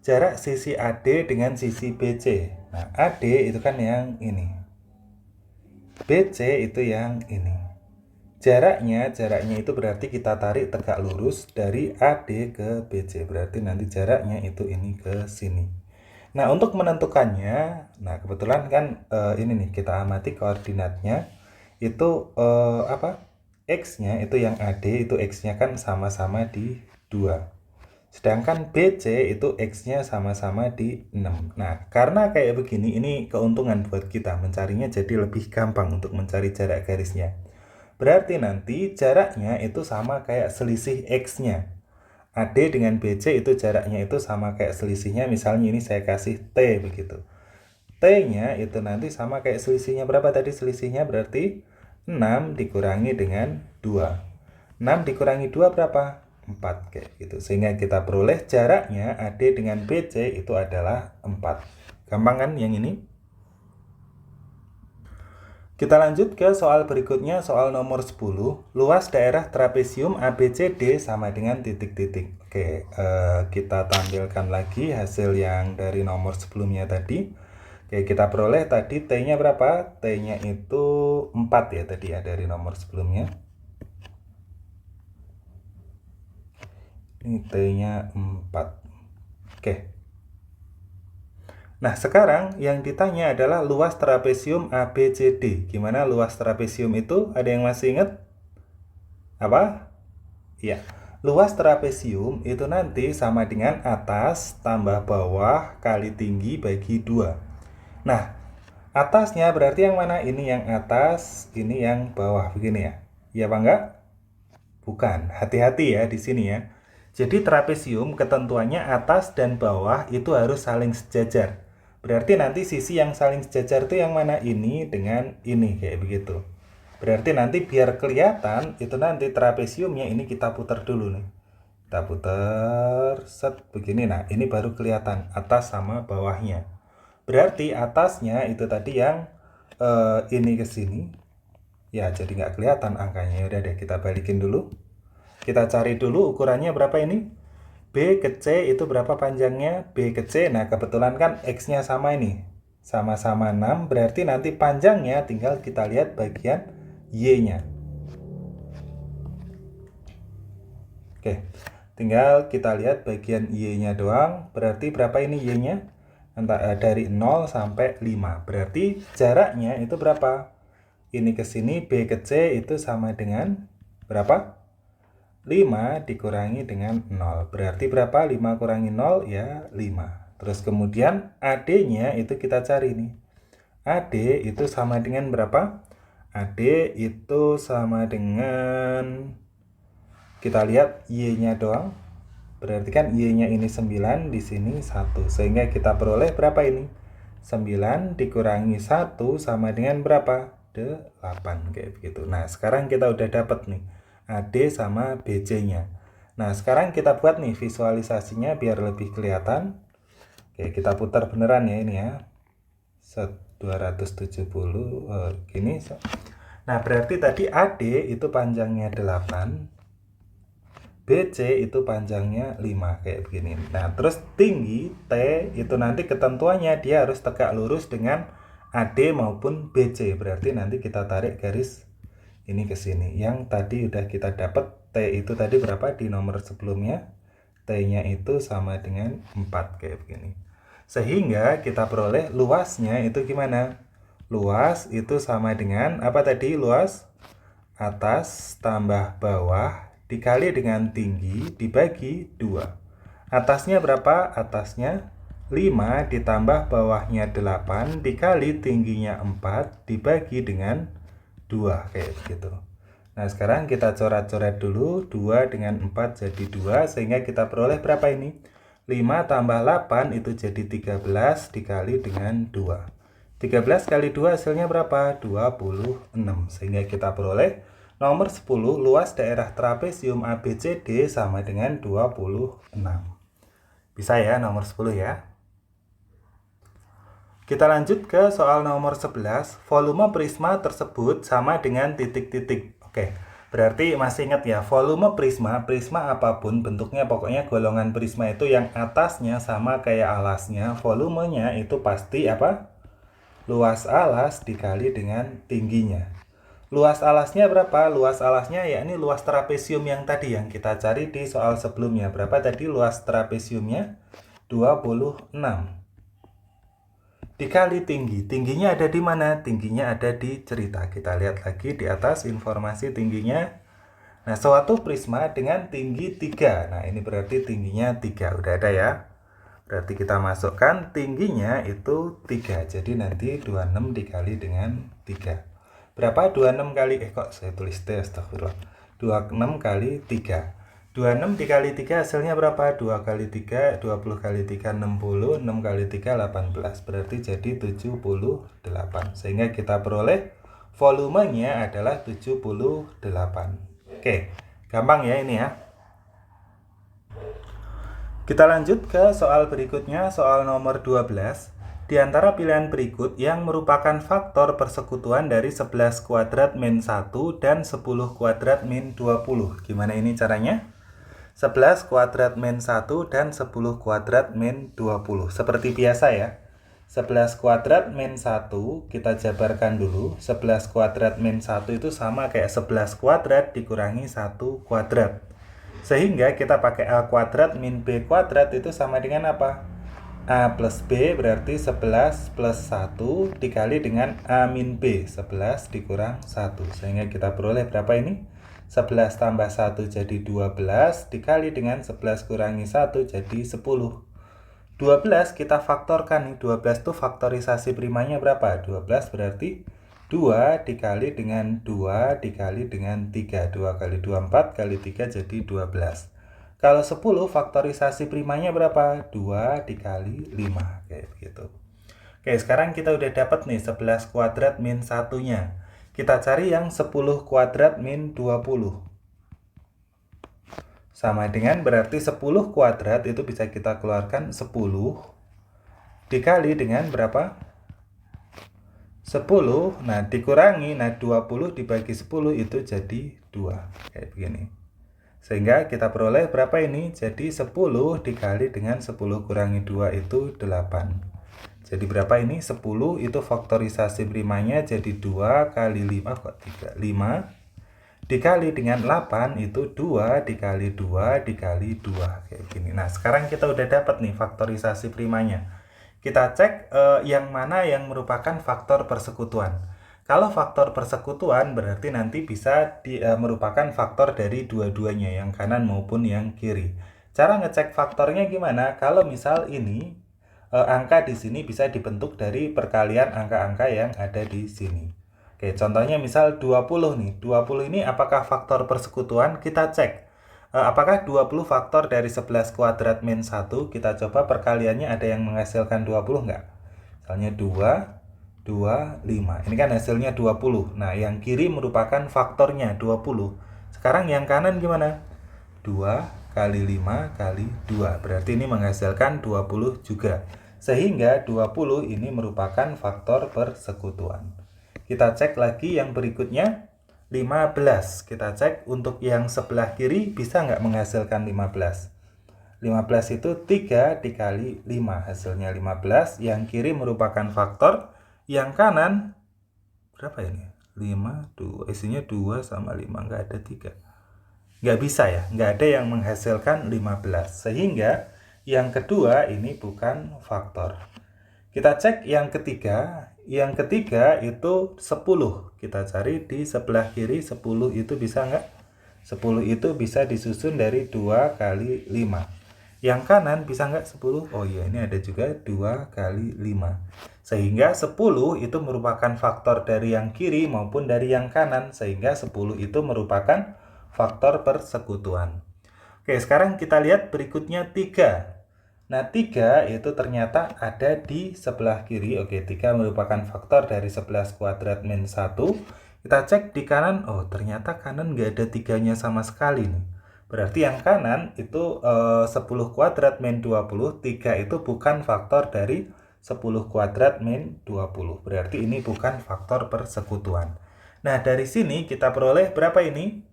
[SPEAKER 1] Jarak sisi AD dengan sisi BC. Nah, AD itu kan yang ini. BC itu yang ini. Jaraknya itu berarti kita tarik tegak lurus dari AD ke BC. Berarti nanti jaraknya itu ini ke sini. Nah, untuk menentukannya, nah kebetulan kan ini nih kita amati koordinatnya itu X-nya itu yang AD itu X-nya kan sama-sama di 2. Sedangkan BC itu X-nya sama-sama di 6. Nah, karena kayak begini ini keuntungan buat kita mencarinya jadi lebih gampang untuk mencari jarak garisnya. Berarti nanti jaraknya itu sama kayak selisih X-nya. AD dengan BC itu jaraknya itu sama kayak selisihnya, misalnya ini saya kasih T begitu. T-nya itu nanti sama kayak selisihnya berapa tadi selisihnya, berarti 6 dikurangi dengan 2. 6 dikurangi 2 berapa? 4 kayak gitu. Sehingga kita peroleh jaraknya AD dengan BC itu adalah 4. Gampang kan yang ini? Kita lanjut ke soal berikutnya, soal nomor 10. Luas daerah trapesium ABCD sama dengan titik-titik. Oke, kita tampilkan lagi hasil yang dari nomor sebelumnya tadi. Oke, kita peroleh tadi T-nya berapa? T-nya itu 4 ya tadi ya dari nomor sebelumnya. Ini T-nya 4. Oke. Nah, sekarang yang ditanya adalah luas trapesium ABCD. Gimana luas trapesium itu? Ada yang masih ingat? Apa? Ya, luas trapesium itu nanti sama dengan atas tambah bawah kali tinggi bagi 2. Nah, Atasnya berarti yang mana? Ini yang atas, ini yang bawah, begini ya. Iya apa enggak? Bukan. Hati-hati ya di sini ya. Jadi trapesium ketentuannya atas dan bawah itu harus saling sejajar. Berarti nanti sisi yang saling sejajar itu yang mana? Ini dengan ini, kayak begitu. Berarti nanti biar kelihatan, itu nanti trapesiumnya ini kita putar dulu nih. Kita putar, set, begini. Nah, ini baru kelihatan atas sama bawahnya. Berarti atasnya itu tadi yang ini ke sini. Ya, jadi nggak kelihatan angkanya. Udah deh, kita balikin dulu. Kita cari dulu ukurannya berapa ini. B ke C itu berapa panjangnya? B ke C. Nah, kebetulan kan X-nya sama ini. Sama-sama 6, berarti nanti panjangnya tinggal kita lihat bagian Y-nya. Oke, tinggal kita lihat bagian Y-nya doang. Berarti berapa ini Y-nya? Dari 0 sampai 5. Berarti jaraknya itu berapa? Ini ke sini, B ke C itu sama dengan berapa? 5 dikurangi dengan 0. Berarti berapa? 5 kurangi 0 ya 5. Terus kemudian AD-nya itu kita cari nih. AD itu sama dengan berapa? AD itu sama dengan, kita lihat Y-nya doang. Berarti kan Y-nya ini 9, di sini 1. Sehingga kita peroleh berapa ini? 9 dikurangi 1 sama dengan berapa? 8, kayak begitu. Nah, sekarang kita udah dapat nih AD sama BC-nya. Nah, sekarang kita buat nih visualisasinya biar lebih kelihatan. Oke, kita putar beneran ya ini ya. 270 gini. Nah, berarti tadi AD itu panjangnya 8. BC itu panjangnya 5, kayak begini. Nah, terus tinggi T itu nanti ketentuannya dia harus tegak lurus dengan AD maupun BC. Berarti nanti kita tarik garis ini ke sini. Yang tadi udah kita dapat T itu tadi berapa di nomor sebelumnya? T-nya itu sama dengan 4, kayak begini. Sehingga kita peroleh luasnya itu gimana? Luas itu sama dengan apa tadi? Luas atas tambah bawah dikali dengan tinggi dibagi 2. Atasnya berapa? Atasnya 5 ditambah bawahnya 8 dikali tingginya 4 dibagi dengan 2, kayak begitu. Nah, sekarang kita coret-coret dulu. 2 dengan 4 jadi 2, sehingga kita peroleh berapa ini? 5 tambah 8 itu jadi 13 dikali dengan 2. 13 kali 2 hasilnya berapa? 26. Sehingga kita peroleh nomor 10, luas daerah trapesium ABCD sama dengan 26. Bisa ya nomor 10 ya. Kita lanjut ke soal nomor 11. Volume prisma tersebut sama dengan titik-titik. Oke, berarti masih ingat ya, volume prisma apapun bentuknya, pokoknya golongan prisma itu yang atasnya sama kayak alasnya, volumenya itu pasti apa? Luas alas dikali dengan tingginya. Luas alasnya berapa? Luas alasnya yakni luas trapesium yang tadi yang kita cari di soal sebelumnya. Berapa tadi luas trapesiumnya? 26. Dikali tinggi. Tingginya ada di mana? Tingginya ada di cerita. Kita lihat lagi di atas informasi tingginya. Nah, suatu prisma dengan tinggi 3. Nah, ini berarti tingginya 3. Udah ada ya? Berarti kita masukkan tingginya itu 3. Jadi nanti 26 dikali dengan 3. Berapa? 26 kali, kok saya tulis T, astagfirullah. 26 kali 3. 26 dikali 3 hasilnya berapa? 2 kali 3, 20 kali 3, 60. 6 kali 3, 18. Berarti jadi 78. Sehingga kita peroleh volumenya adalah 78. Oke, gampang ya ini ya. Kita lanjut ke soal berikutnya, soal nomor 12. Di antara pilihan berikut yang merupakan faktor persekutuan dari 11 kuadrat min 1 dan 10 kuadrat min 20. Gimana ini caranya? 11 kuadrat min 1 dan 10 kuadrat min 20. Seperti biasa ya. 11 kuadrat min 1 kita jabarkan dulu. 11 kuadrat min 1 itu sama kayak 11 kuadrat dikurangi 1 kuadrat. Sehingga kita pakai A kuadrat min B kuadrat itu sama dengan apa? A plus B berarti 11 plus 1 dikali dengan A min B. 11 dikurang 1. Sehingga kita peroleh berapa ini? 11 tambah 1 jadi 12 dikali dengan 11 kurangi 1 jadi 10. 12 kita faktorkan nih. 12 itu faktorisasi primanya berapa? 12 berarti 2 dikali dengan 2 dikali dengan 3. 2 kali 2 4 kali 3 jadi 12. Kalau 10 faktorisasi primanya berapa? 2 dikali 5. Kayak begitu. Oke, sekarang kita udah dapat nih 11 kuadrat min 1-nya. Kita cari yang 10 kuadrat min 20. Sama dengan berarti 10 kuadrat itu bisa kita keluarkan 10 dikali dengan berapa? 10. Nah, dikurangi. Nah, 20 dibagi 10 itu jadi 2. Kayak begini. Sehingga kita peroleh berapa ini? Jadi 10 dikali dengan 10 kurangi 2 itu 8. Jadi berapa ini? 10 itu faktorisasi primanya jadi 2 kali 5 kok 3? 5 dikali dengan 8 itu 2 dikali 2 dikali 2 kayak gini. Nah, sekarang kita udah dapat nih faktorisasi primanya. Kita cek yang mana yang merupakan faktor persekutuan. Kalau faktor persekutuan berarti nanti bisa merupakan faktor dari dua-duanya, yang kanan maupun yang kiri. Cara ngecek faktornya gimana? Kalau misal ini angka di sini bisa dibentuk dari perkalian angka-angka yang ada di sini. Oke, contohnya misal 20 nih. 20 ini apakah faktor persekutuan? Kita cek. Apakah 20 faktor dari 11 kuadrat min 1? Kita coba perkaliannya ada yang menghasilkan 20 nggak? Misalnya 2, 2, 5. Ini kan hasilnya 20. Nah, yang kiri merupakan faktornya 20. Sekarang yang kanan gimana? 2 kali 5 kali 2. Berarti ini menghasilkan 20 juga. Sehingga 20 ini merupakan faktor persekutuan. Kita cek lagi yang berikutnya, 15. Kita cek untuk yang sebelah kiri bisa nggak menghasilkan 15. 15 itu 3 dikali 5. Hasilnya 15. Yang kiri merupakan faktor. Yang kanan, berapa ini? 5, 2. Isinya 2 sama 5. Nggak ada 3. Nggak bisa ya. Nggak ada yang menghasilkan 15. Sehingga yang kedua ini bukan faktor. Kita cek yang ketiga. Yang ketiga itu 10. Kita cari di sebelah kiri 10 itu bisa nggak? 10 itu bisa disusun dari 2 kali 5. Yang kanan bisa nggak 10? Oh iya, ini ada juga 2 kali 5. Sehingga 10 itu merupakan faktor dari yang kiri maupun dari yang kanan. Sehingga 10 itu merupakan faktor persekutuan. Oke, sekarang kita lihat berikutnya 3. Nah, 3 itu ternyata ada di sebelah kiri. Oke, 3 merupakan faktor dari 11 kuadrat min 1. Kita cek di kanan. Oh, ternyata kanan nggak ada 3-nya sama sekali nih. Berarti yang kanan itu 10 kuadrat min 20. 3 itu bukan faktor dari 10 kuadrat min 20. Berarti ini bukan faktor persekutuan. Nah, dari sini kita peroleh berapa ini?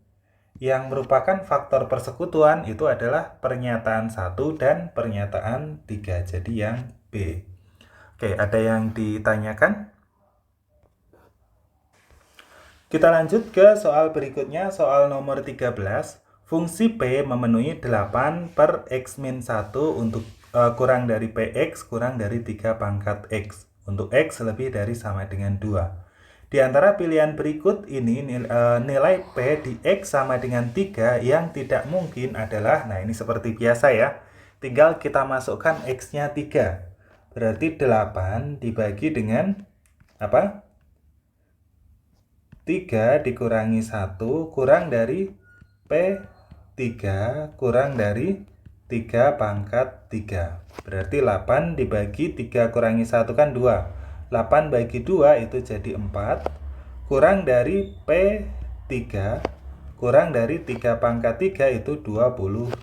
[SPEAKER 1] Yang merupakan faktor persekutuan itu adalah pernyataan 1 dan pernyataan 3. Jadi yang B. Oke, ada yang ditanyakan? Kita lanjut ke soal berikutnya, soal nomor 13. Fungsi P memenuhi 8 per X min 1 untuk kurang dari PX kurang dari 3 pangkat X. Untuk X lebih dari sama dengan 2. Di antara pilihan berikut ini nilai P di X sama dengan 3 yang tidak mungkin adalah, nah ini seperti biasa ya, tinggal kita masukkan X-nya 3. Berarti 8 dibagi dengan apa? 3 dikurangi 1 kurang dari P3 kurang dari 3 pangkat 3. Berarti 8 dibagi 3 kurangi 1 kan 2. 8 bagi 2 itu jadi 4, kurang dari P3, kurang dari 3 pangkat 3 itu 27.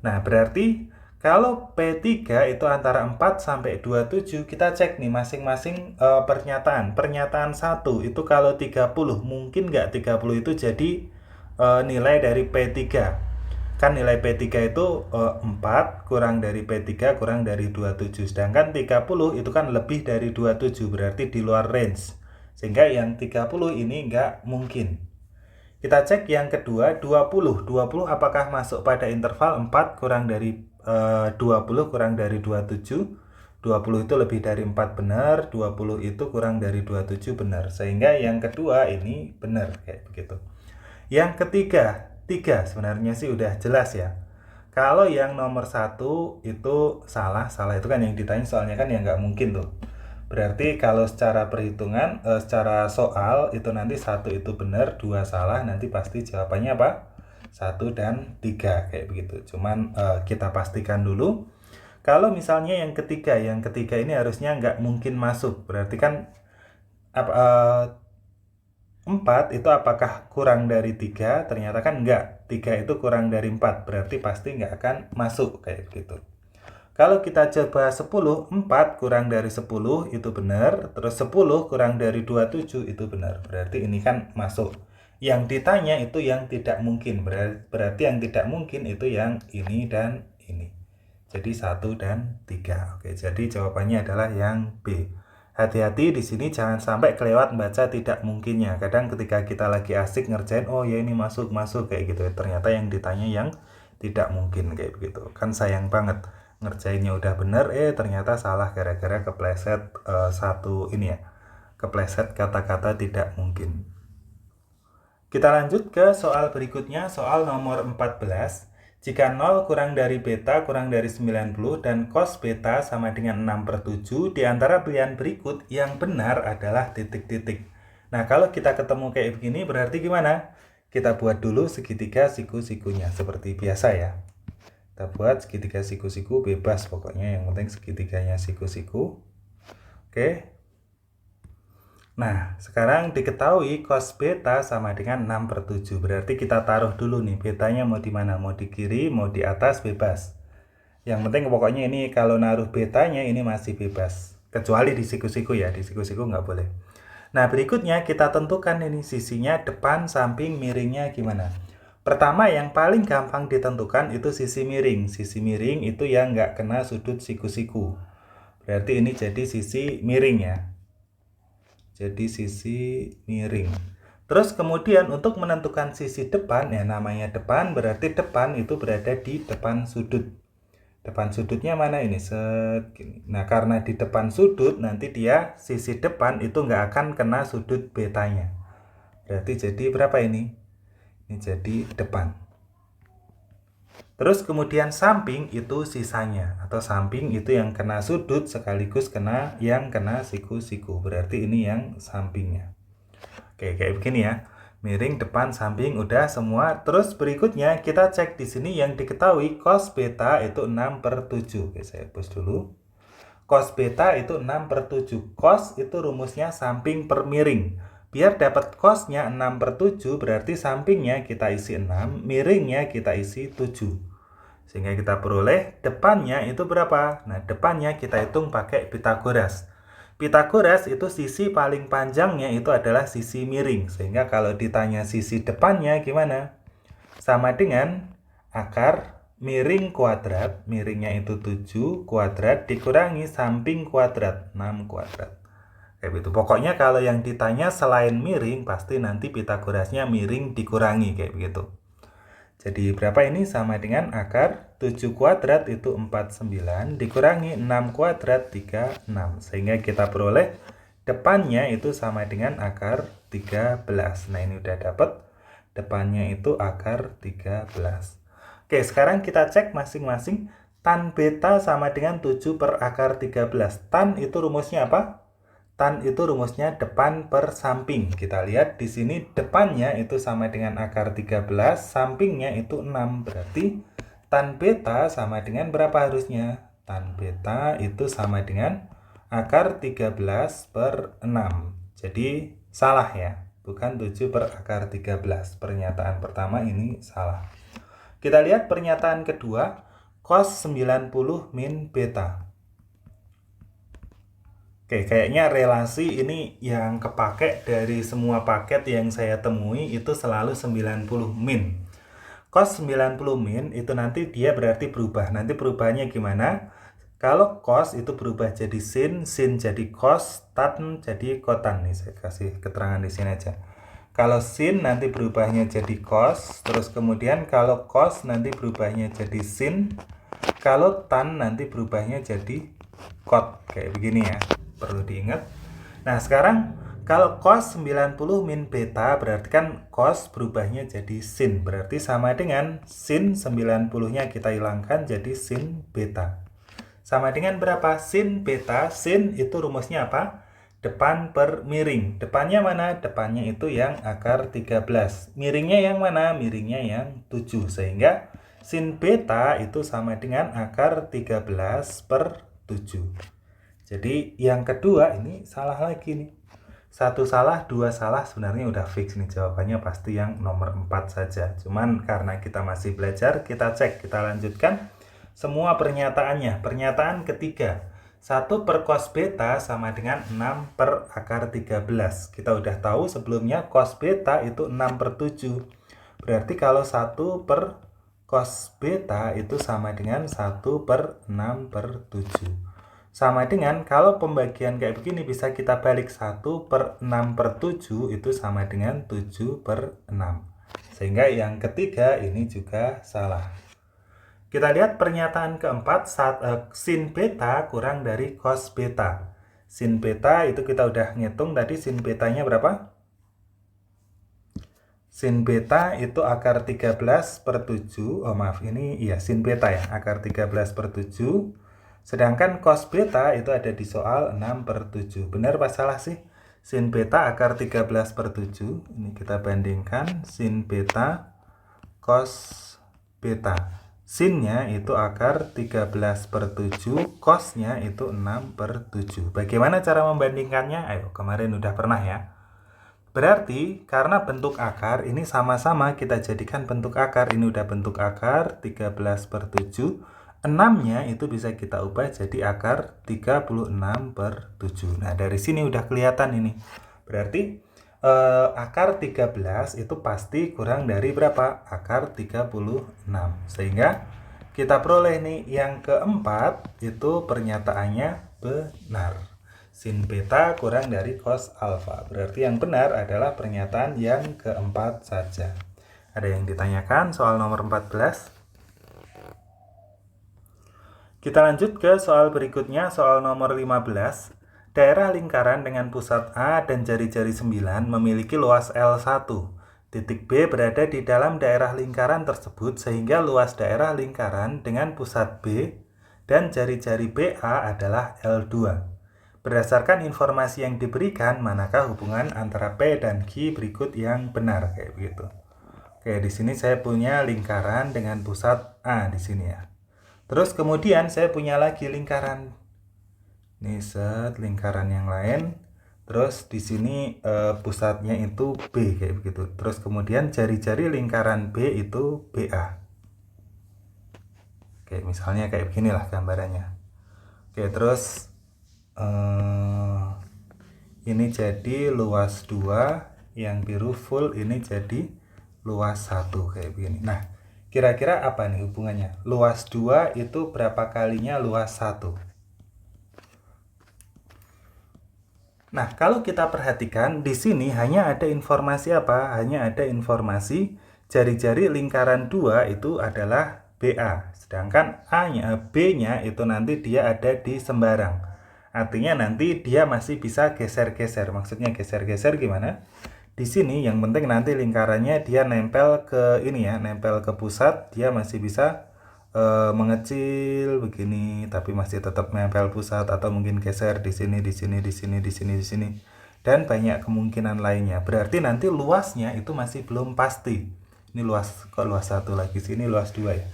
[SPEAKER 1] Nah, berarti kalau P3 itu antara 4 sampai 27, kita cek nih masing-masing pernyataan. Pernyataan 1 itu kalau 30, mungkin nggak 30 itu jadi nilai dari P3. Kan nilai P3 itu 4 kurang dari P3 kurang dari 27. Sedangkan 30 itu kan lebih dari 27, berarti di luar range. Sehingga yang 30 ini nggak mungkin. Kita cek yang kedua, 20. 20 apakah masuk pada interval 4 kurang dari 20 kurang dari 27? 20 itu lebih dari 4 benar, 20 itu kurang dari 27 benar. Sehingga yang kedua ini benar, kayak begitu. Yang ketiga, 3 sebenarnya sih udah jelas ya. Kalau yang nomor 1 itu salah itu kan yang ditanya soalnya kan ya nggak mungkin tuh. Berarti kalau secara perhitungan, secara soal itu nanti 1 itu benar, 2 salah, nanti pasti jawabannya apa? 1 dan 3 kayak begitu. Cuman kita pastikan dulu. Kalau misalnya yang ketiga ini harusnya nggak mungkin masuk. Berarti kan 4 itu apakah kurang dari 3? Ternyata kan enggak. 3 itu kurang dari 4. Berarti pasti enggak akan masuk kayak gitu. Kalau kita coba 10, 4 kurang dari 10 itu benar. Terus 10 kurang dari 27 itu benar. Berarti ini kan masuk. Yang ditanya itu yang tidak mungkin. Berarti yang tidak mungkin itu yang ini dan ini. Jadi 1 dan 3. Oke, jadi jawabannya adalah yang B. Hati-hati di sini jangan sampai kelewat baca tidak mungkinnya. Kadang ketika kita lagi asik ngerjain, oh ya ini masuk kayak gitu. Ternyata yang ditanya yang tidak mungkin kayak begitu. Kan sayang banget ngerjainnya udah bener, ternyata salah gara-gara kepleset kepleset kata-kata tidak mungkin. Kita lanjut ke soal berikutnya, soal nomor 14. Jika 0 kurang dari beta kurang dari 90 dan cos beta sama dengan 6/7, di antara pilihan berikut yang benar adalah titik-titik. Nah, kalau kita ketemu kayak begini berarti gimana? Kita buat dulu segitiga siku-sikunya seperti biasa ya. Kita buat segitiga siku-siku bebas pokoknya, yang penting segitiganya siku-siku. Oke. Nah, sekarang diketahui cos beta sama dengan 6/7. Berarti kita taruh dulu nih, betanya mau di mana? Mau di kiri, mau di atas, bebas. Yang penting pokoknya ini kalau naruh betanya ini masih bebas. Kecuali di siku-siku ya, di siku-siku nggak boleh. Nah, berikutnya kita tentukan ini sisinya depan, samping, miringnya gimana. Pertama yang paling gampang ditentukan itu sisi miring. Sisi miring itu yang nggak kena sudut siku-siku. Berarti ini jadi sisi miring ya. Jadi sisi miring. Terus kemudian untuk menentukan sisi depan, ya namanya depan berarti depan itu berada di depan sudut. Depan sudutnya mana ini? Nah, karena di depan sudut nanti dia sisi depan itu nggak akan kena sudut betanya. Berarti jadi berapa ini? Ini jadi depan. Terus kemudian samping itu sisanya, atau samping itu yang kena sudut sekaligus yang kena siku-siku. Berarti ini yang sampingnya. Oke, kayak begini ya. Miring, depan, samping udah semua. Terus berikutnya kita cek di sini yang diketahui cos beta itu 6/7. Oke, saya hapus dulu. Cos beta itu 6/7. Cos itu rumusnya samping per miring. Biar dapat cosnya 6/7 berarti sampingnya kita isi 6, miringnya kita isi 7. Sehingga kita peroleh depannya itu berapa? Nah, depannya kita hitung pakai Pitagoras. Pitagoras itu sisi paling panjangnya itu adalah sisi miring. Sehingga kalau ditanya sisi depannya gimana? Sama dengan akar miring kuadrat, miringnya itu 7 kuadrat dikurangi samping kuadrat, 6 kuadrat. Kayak gitu. Pokoknya kalau yang ditanya selain miring, pasti nanti Pitagorasnya miring dikurangi, kayak begitu. Jadi berapa ini? Sama dengan akar 7 kuadrat itu 49, dikurangi 6 kuadrat 36. Sehingga kita peroleh depannya itu sama dengan akar 13. Nah, ini udah dapat. Depannya itu akar 13. Oke, sekarang kita cek masing-masing. Tan beta sama dengan 7 per akar 13. Tan itu rumusnya apa? Tan itu rumusnya depan per samping. Kita lihat di sini depannya itu sama dengan akar 13, sampingnya itu 6. Berarti tan beta sama dengan berapa harusnya? Tan beta itu sama dengan akar 13 per 6. Jadi salah ya, bukan 7 per akar 13. Pernyataan pertama ini salah. Kita lihat pernyataan kedua, cos 90 min beta. Oke, kayaknya relasi ini yang kepake dari semua paket yang saya temui itu selalu 90 min. Cos 90 min itu nanti dia berarti berubah. Nanti perubahannya gimana? Kalau cos itu berubah jadi sin jadi cos, tan jadi kotan. Nih saya kasih keterangan di sini aja. Kalau sin nanti berubahnya jadi cos, terus kemudian kalau cos nanti berubahnya jadi sin, kalau tan nanti berubahnya jadi cot. Kayak begini ya. Perlu diingat. Nah, sekarang Kalau cos 90 min beta berarti kan cos berubahnya jadi sin. Berarti sama dengan sin 90-nya kita hilangkan jadi sin beta. Sama dengan berapa? Sin beta. Sin itu rumusnya apa? Depan per miring. Depannya mana? Depannya itu yang akar 13. Miringnya yang mana? Miringnya yang 7. Sehingga sin beta itu sama dengan akar 13 per 7. Jadi yang kedua ini salah lagi nih. Satu salah, dua salah, sebenarnya udah fix nih jawabannya pasti yang nomor 4 saja. Cuman karena kita masih belajar, kita cek, kita lanjutkan semua pernyataannya. Pernyataan ketiga, 1 per cos beta sama dengan 6 per akar 13. Kita udah tahu sebelumnya cos beta itu 6 per 7. Berarti kalau 1 per cos beta itu sama dengan 1 per 6 per 7. Sama dengan kalau pembagian kayak begini bisa kita balik 1 per 6 per 7 itu sama dengan 7 per 6. Sehingga yang ketiga ini juga salah. Kita lihat pernyataan keempat, sin beta kurang dari cos beta. Sin beta itu kita udah ngitung tadi, sin betanya berapa? Sin beta itu akar 13 per 7. Oh maaf, ini iya sin beta ya, akar 13 per 7. Sedangkan cos beta itu ada di soal 6 per 7. Benar apa salah sih? Sin beta akar 13 per 7. Ini kita bandingkan sin beta cos beta. Sinnya itu akar 13 per 7, cosnya itu 6 per 7. Bagaimana cara membandingkannya? Ayo, kemarin udah pernah ya. Berarti karena bentuk akar ini sama-sama kita jadikan bentuk akar. Ini udah bentuk akar 13 per 7. 6-nya itu bisa kita ubah jadi akar 36 per 7. Nah, dari sini udah kelihatan ini. Berarti akar 13 itu pasti kurang dari berapa? Akar 36. Sehingga kita peroleh nih yang keempat itu pernyataannya benar. Sin beta kurang dari cos alfa. Berarti yang benar adalah pernyataan yang keempat saja. Ada yang ditanyakan soal nomor 14? Kita lanjut ke soal berikutnya, soal nomor 15. Daerah lingkaran dengan pusat A dan jari-jari 9 memiliki luas L1. Titik B berada di dalam daerah lingkaran tersebut sehingga luas daerah lingkaran dengan pusat B dan jari-jari BA adalah L2. Berdasarkan informasi yang diberikan, manakah hubungan antara P dan Q berikut yang benar? Kayak begitu. Oke, di sini saya punya lingkaran dengan pusat A di sini ya. Terus kemudian saya punya lagi lingkaran. Nih set lingkaran yang lain. Terus di sini pusatnya itu B kayak begitu. Terus kemudian jari-jari lingkaran B itu BA. Oke, misalnya kayak beginilah gambarannya. Oke, terus ini jadi luas 2, yang biru full ini jadi luas 1 kayak begini. Nah, kira-kira apa nih hubungannya? Luas 2 itu berapa kalinya luas 1? Nah, kalau kita perhatikan di sini hanya ada informasi apa? Hanya ada informasi jari-jari lingkaran 2 itu adalah BA. Sedangkan B-nya itu nanti dia ada di sembarang. Artinya nanti dia masih bisa geser-geser. Maksudnya geser-geser gimana? Di sini yang penting nanti lingkarannya dia nempel ke ini ya, nempel ke pusat, dia masih bisa mengecil begini, tapi masih tetap nempel pusat atau mungkin geser di sini, di sini, di sini, di sini, di sini, dan banyak kemungkinan lainnya. Berarti nanti luasnya itu masih belum pasti. Ini luas, kok luas 1 lagi sini luas 2 ya.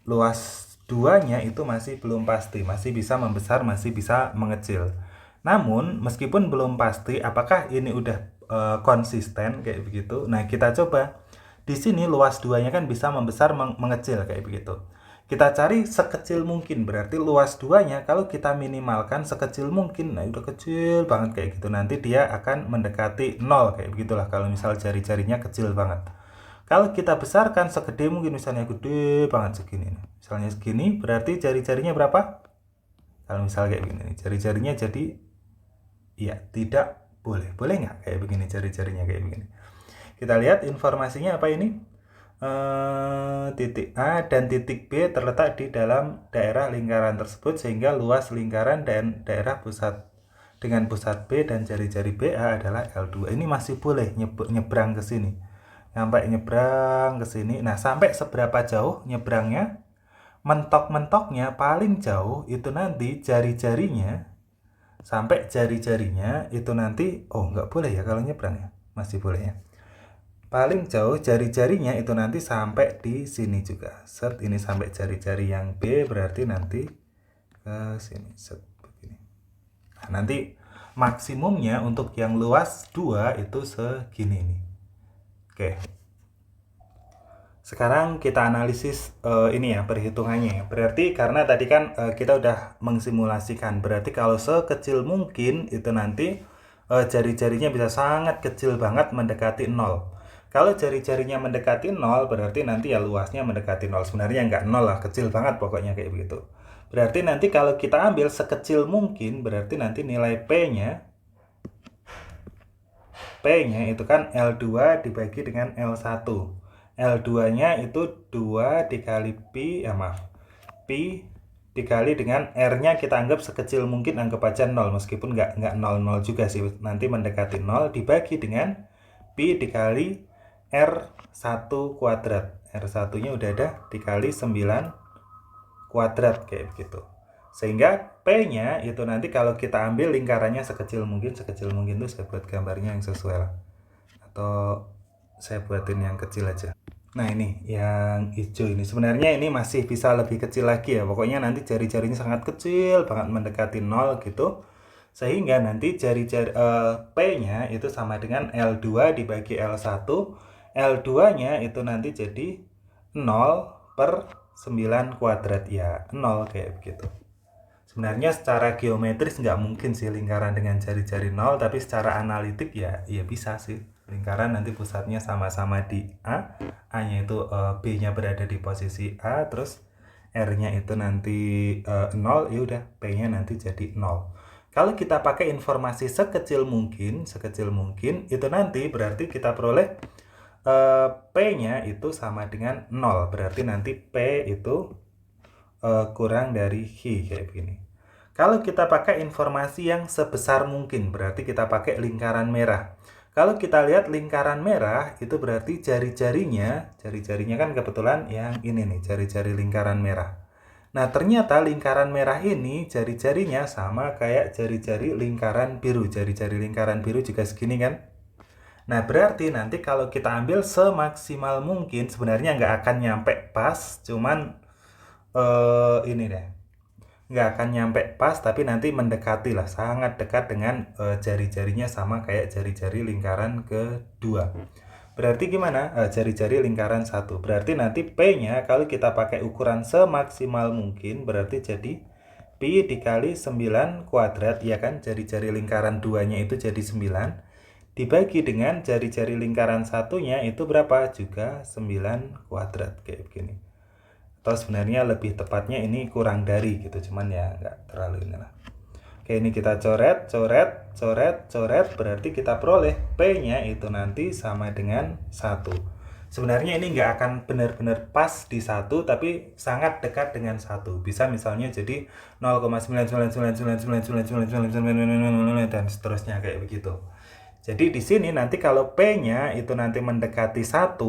[SPEAKER 1] Luas 2-nya itu masih belum pasti, masih bisa membesar, masih bisa mengecil. Namun, meskipun belum pasti apakah ini udah konsisten kayak begitu. Nah, kita coba. Di sini luas 2-nya kan bisa membesar, mengecil kayak begitu. Kita cari sekecil mungkin. Berarti luas 2-nya kalau kita minimalkan sekecil mungkin. Nah, udah kecil banget kayak gitu. Nanti dia akan mendekati 0 kayak begitulah kalau misal jari-jarinya kecil banget. Kalau kita besarkan segede mungkin, misalnya gede banget segini. Misalnya segini, berarti jari-jarinya berapa? Kalau misal kayak gini, jari-jarinya jadi ya tidak boleh. Boleh nggak kayak begini jari-jarinya kayak begini? Kita lihat informasinya apa ini? Titik A dan titik B terletak di dalam daerah lingkaran tersebut sehingga luas lingkaran dan daerah pusat dengan pusat B dan jari-jari BA adalah L2. Ini masih boleh nyebrang ke sini. Sampai nyebrang ke sini. Nah, sampai seberapa jauh nyebrangnya? Mentok-mentoknya paling jauh itu nanti jari-jarinya, sampai jari-jarinya itu nanti, oh nggak boleh ya kalau nyebrang ya, masih boleh ya. Paling jauh jari-jarinya itu nanti sampai di sini juga. Set, ini sampai jari-jari yang B, berarti nanti ke sini. Set, begini. Nah, nanti maksimumnya untuk yang luas 2 itu segini nih. Oke. Sekarang kita analisis ini ya, perhitungannya. Berarti karena tadi kan kita udah mengsimulasikan. Berarti kalau sekecil mungkin itu nanti jari-jarinya bisa sangat kecil banget mendekati 0. Kalau jari-jarinya mendekati 0 berarti nanti ya luasnya mendekati 0. Sebenarnya nggak 0 lah, kecil banget pokoknya kayak begitu. Berarti nanti kalau kita ambil sekecil mungkin berarti nanti nilai P-nya itu kan L2 dibagi dengan L1. L2-nya itu 2 dikali Pi, ya maaf, Pi dikali dengan R-nya kita anggap sekecil mungkin, anggap aja 0, meskipun nggak 0 juga sih, nanti mendekati 0, dibagi dengan Pi dikali R1 kuadrat. R1-nya udah ada, dikali 9 kuadrat, kayak begitu. Sehingga P-nya itu nanti kalau kita ambil lingkarannya sekecil mungkin tuh saya buat gambarnya yang sesuai lah. Atau saya buatin yang kecil aja. Nah, ini yang hijau ini sebenarnya ini masih bisa lebih kecil lagi ya. Pokoknya nanti jari-jarinya sangat kecil banget mendekati 0 gitu. Sehingga nanti jari-jari P-nya itu sama dengan L2 dibagi L1. L2-nya itu nanti jadi 0/9 kuadrat ya, 0 kayak begitu. Sebenarnya secara geometris nggak mungkin sih lingkaran dengan jari-jari 0, tapi secara analitik ya bisa sih. Lingkaran nanti pusatnya sama-sama di A-nya itu B-nya berada di posisi A, terus R-nya itu nanti 0, ya udah P-nya nanti jadi 0. Kalau kita pakai informasi sekecil mungkin, itu nanti berarti kita peroleh P-nya itu sama dengan 0. Berarti nanti P itu kurang dari Hi, kayak begini. Kalau kita pakai informasi yang sebesar mungkin, berarti kita pakai lingkaran merah. Kalau kita lihat lingkaran merah, itu berarti jari-jarinya kan kebetulan yang ini nih, jari-jari lingkaran merah. Nah, ternyata lingkaran merah ini jari-jarinya sama kayak jari-jari lingkaran biru. Jari-jari lingkaran biru juga segini kan? Nah, berarti nanti kalau kita ambil semaksimal mungkin, sebenarnya nggak akan nyampe pas, cuman ini deh, nggak akan nyampe pas, tapi nanti mendekati lah, sangat dekat dengan jari-jarinya sama kayak jari-jari lingkaran kedua. Berarti gimana? Jari-jari lingkaran 1. Berarti nanti P-nya kalau kita pakai ukuran semaksimal mungkin, berarti jadi Pi dikali 9 kuadrat, ya kan? Jari-jari lingkaran 2-nya itu jadi 9. Dibagi dengan jari-jari lingkaran 1-nya itu berapa? Juga 9 kuadrat, kayak begini. Atau sebenarnya lebih tepatnya ini kurang dari gitu, cuman ya nggak terlalu inilah. Oke, ini kita coret, berarti kita peroleh P-nya itu nanti sama dengan 1. Sebenarnya ini nggak akan benar-benar pas di 1, tapi sangat dekat dengan 1. Bisa misalnya jadi 0,999999999 dan seterusnya kayak begitu. Jadi di sini nanti kalau P-nya itu nanti mendekati 1,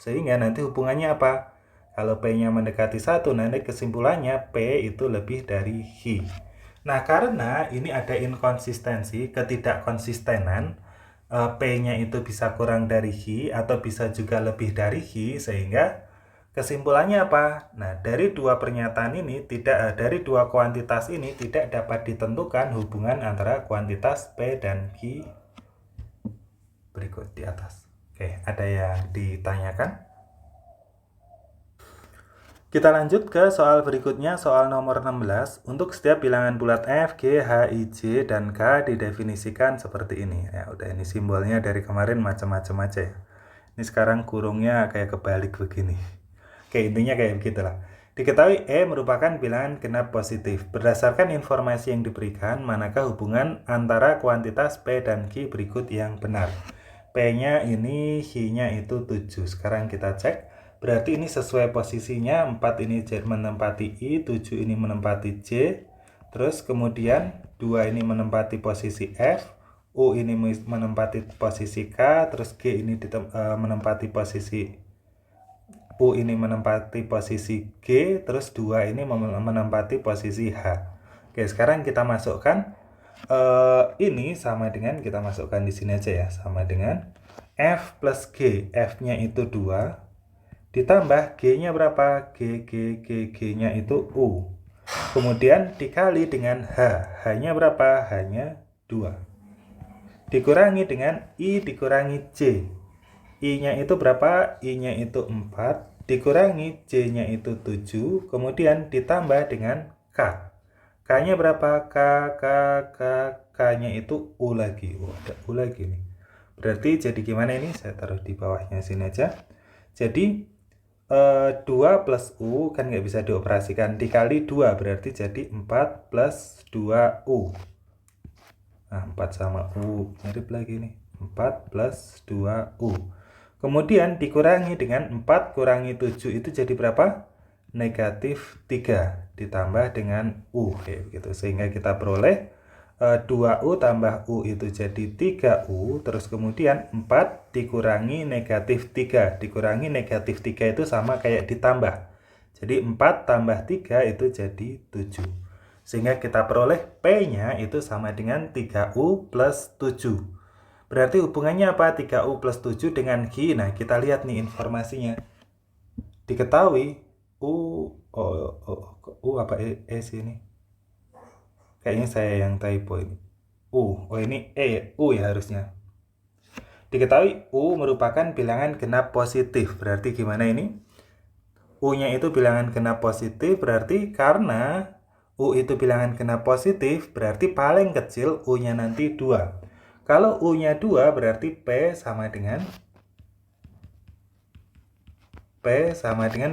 [SPEAKER 1] sehingga nanti hubungannya apa? Kalau P-nya mendekati 1, nanti kesimpulannya P itu lebih dari Hi. Nah, karena ini ada inkonsistensi, ketidakkonsistenan, P-nya itu bisa kurang dari Hi atau bisa juga lebih dari Hi, sehingga kesimpulannya apa? Nah, dari dua pernyataan ini, dari dua kuantitas ini tidak dapat ditentukan hubungan antara kuantitas P dan Q berikut di atas. Oke, ada yang ditanyakan? Kita lanjut ke soal berikutnya, soal nomor 16. Untuk setiap bilangan bulat F, G, H, I, J, dan K didefinisikan seperti ini. Ya, udah ini simbolnya dari kemarin macam-macam aja ya. Ini sekarang kurungnya kayak kebalik begini. Oke, intinya kayak begitulah. Diketahui E merupakan bilangan genap positif. Berdasarkan informasi yang diberikan, manakah hubungan antara kuantitas P dan Q berikut yang benar? P-nya ini, Q-nya itu 7. Sekarang kita cek. Berarti ini sesuai posisinya, 4 ini menempati I, 7 ini menempati J. Terus kemudian 2 ini menempati posisi F, U ini menempati posisi K, terus G ini menempati posisi U ini menempati posisi G, terus 2 ini menempati posisi H. Oke, sekarang kita masukkan ini sama dengan, kita masukkan di sini aja ya, sama dengan F plus G. F-nya itu 2, ditambah G-nya berapa? G-nya itu U. Kemudian dikali dengan H. H-nya berapa? H-nya 2. Dikurangi dengan I dikurangi J. I-nya itu berapa? I-nya itu 4. Dikurangi J-nya itu 7. Kemudian ditambah dengan K. K-nya berapa? K-nya itu U lagi. Oh, ada U lagi nih. Berarti jadi gimana ini? Saya taruh di bawahnya sini aja. Jadi 2 plus U kan nggak bisa dioperasikan. Dikali 2 berarti jadi 4 plus 2U. Nah, 4 sama U. Mirip lagi nih. 4 plus 2U. Kemudian dikurangi dengan 4 kurangi 7 itu jadi berapa? Negatif 3 ditambah dengan U. Kayak begitu. Sehingga kita peroleh 2U tambah U itu jadi 3U. Terus kemudian 4 dikurangi negatif 3. Dikurangi negatif 3 itu sama kayak ditambah. Jadi 4 tambah 3 itu jadi 7. Sehingga kita peroleh P-nya itu sama dengan 3U plus 7. Berarti hubungannya apa? 3U plus 7 dengan Q. Nah, kita lihat nih informasinya. Diketahui U apa E sih ini? Kayaknya saya yang typo ini. Oh ini U ya harusnya. Diketahui U merupakan bilangan genap positif. Berarti gimana ini? U-nya itu bilangan genap positif, berarti karena U itu bilangan genap positif, berarti paling kecil U-nya nanti 2. Kalau U-nya 2, berarti P sama dengan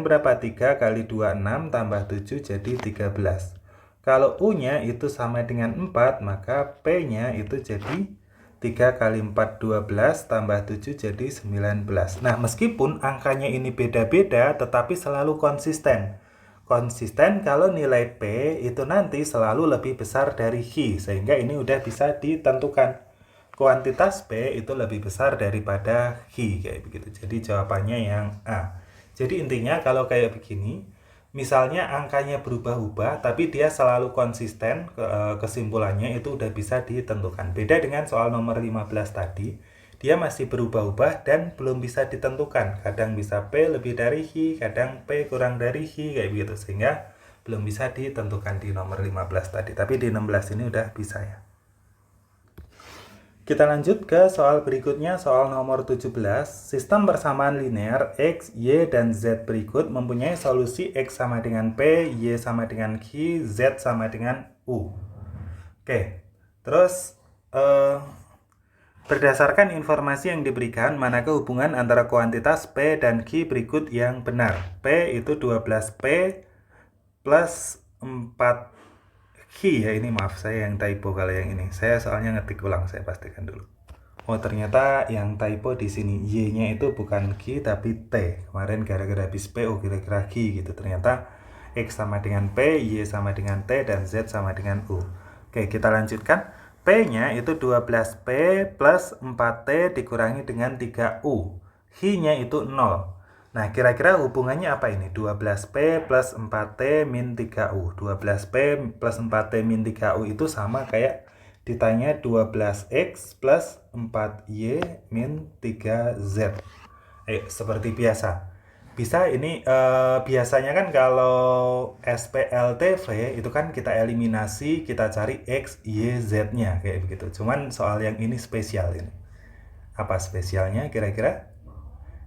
[SPEAKER 1] berapa? 3 kali 2, 6, tambah 7 jadi 13. Kalau U-nya itu sama dengan 4, maka P-nya itu jadi 3 kali 4, 12, tambah 7 jadi 19. Nah, meskipun angkanya ini beda-beda, tetapi selalu konsisten. Konsisten kalau nilai P itu nanti selalu lebih besar dari Q, sehingga ini udah bisa ditentukan. Kuantitas P itu lebih besar daripada Q, kayak begitu. Jadi jawabannya yang A. Jadi intinya kalau kayak begini, misalnya angkanya berubah-ubah, tapi dia selalu konsisten, kesimpulannya itu udah bisa ditentukan. Beda dengan soal nomor 15 tadi, dia masih berubah-ubah dan belum bisa ditentukan. Kadang bisa P lebih dari Q, kadang P kurang dari Q, kayak begitu. Sehingga belum bisa ditentukan di nomor 15 tadi. Tapi di 16 ini udah bisa ya. Kita lanjut ke soal berikutnya, soal nomor 17. Sistem persamaan linear X, Y, dan Z berikut mempunyai solusi X sama dengan P, Y sama dengan Q, Z sama dengan U. Oke, terus berdasarkan informasi yang diberikan, manakah hubungan antara kuantitas P dan Q berikut yang benar? P itu 12P plus 4 Q ya, ini maaf saya yang typo kalau yang ini. Saya soalnya ngetik ulang, saya pastikan dulu. Oh, ternyata yang typo di sini Y-nya itu bukan Q tapi T. Kemarin gara-gara habis P, oh kira-kira Q gitu. Ternyata X sama dengan P, Y sama dengan T, dan Z sama dengan U. Oke, kita lanjutkan. P-nya itu 12P plus 4T dikurangi dengan 3U. Q-nya itu 0. Nah, kira-kira hubungannya apa ini? 12P plus 4T min 3U. 12P plus 4T min 3U itu sama kayak ditanya 12X plus 4Y min 3Z. Seperti biasa. Bisa ini biasanya kan kalau SPLTV itu kan kita eliminasi, kita cari X, Y, Z-nya kayak begitu. Cuman soal yang ini spesial ini. Apa spesialnya kira-kira?